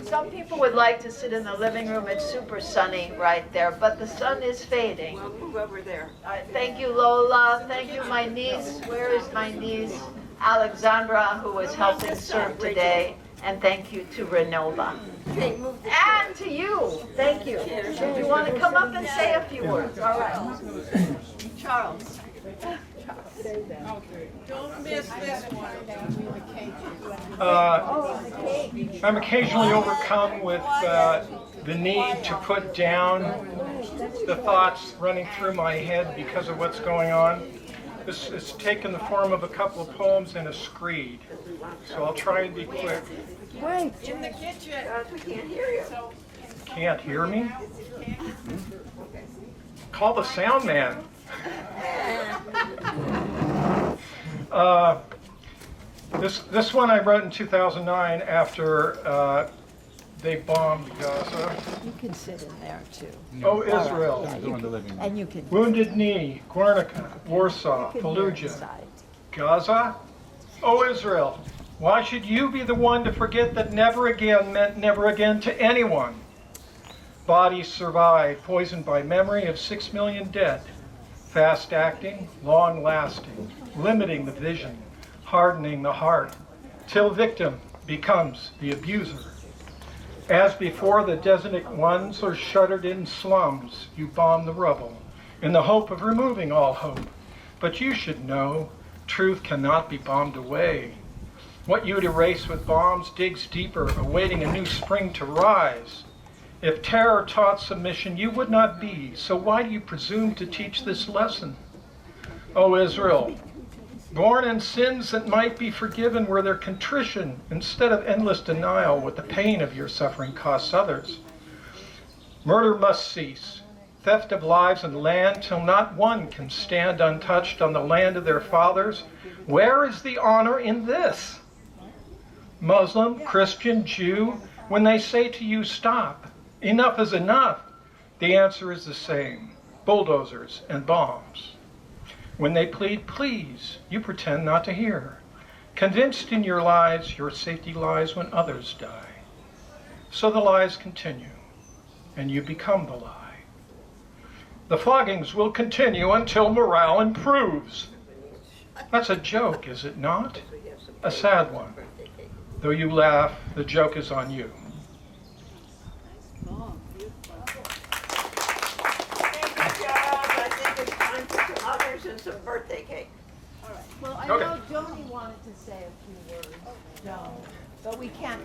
Some people would like to sit in the living room. It's super sunny right there, but the sun is fading. We'll move over there. Thank you, Lola. Thank you, my niece. Where is my niece? Alexandra, who is helping serve today. And thank you to Renova. And to you. Thank you. Do you want to come up and say a few words? All right. Charles. Don't miss this one. I'm occasionally overcome with the need to put down the thoughts running through my head because of what's going on. This has taken the form of a couple of poems and a screed, so I'll try and be quick. Wait. In the kitchen. We can't hear you. Can't hear me? Call the sound man. This one I wrote in 2009 after they bombed Gaza. You can sit in there too. Oh, Israel. And you can. Wounded Knee, Guernica, Warsaw, Fallujah, Gaza. Oh, Israel. Why should you be the one to forget that never again meant never again to anyone? Bodies survive, poisoned by memory of 6 million dead. Fast acting, long lasting, limiting the vision, hardening the heart, till victim becomes the abuser. As before, the desolate ones are shuttered in slums. You bomb the rubble in the hope of removing all hope. But you should know, truth cannot be bombed away. What you'd erase with bombs digs deeper, awaiting a new spring to rise. If terror taught submission, you would not be. So why do you presume to teach this lesson? O Israel, born in sins that might be forgiven were there contrition instead of endless denial what the pain of your suffering costs others. Murder must cease, theft of lives and land till not one can stand untouched on the land of their fathers. Where is the honor in this? Muslim, Christian, Jew, when they say to you, stop, enough is enough, the answer is the same, bulldozers and bombs. When they plead, please, you pretend not to hear. Convinced in your lies, your safety lies when others die. So the lies continue, and you become the lie. The floggings will continue until morale improves. That's a joke, is it not? A sad one. Though you laugh, the joke is on you. And some birthday cake. Well, I Okay. know Joni wanted to say a few words. Joan, but we can't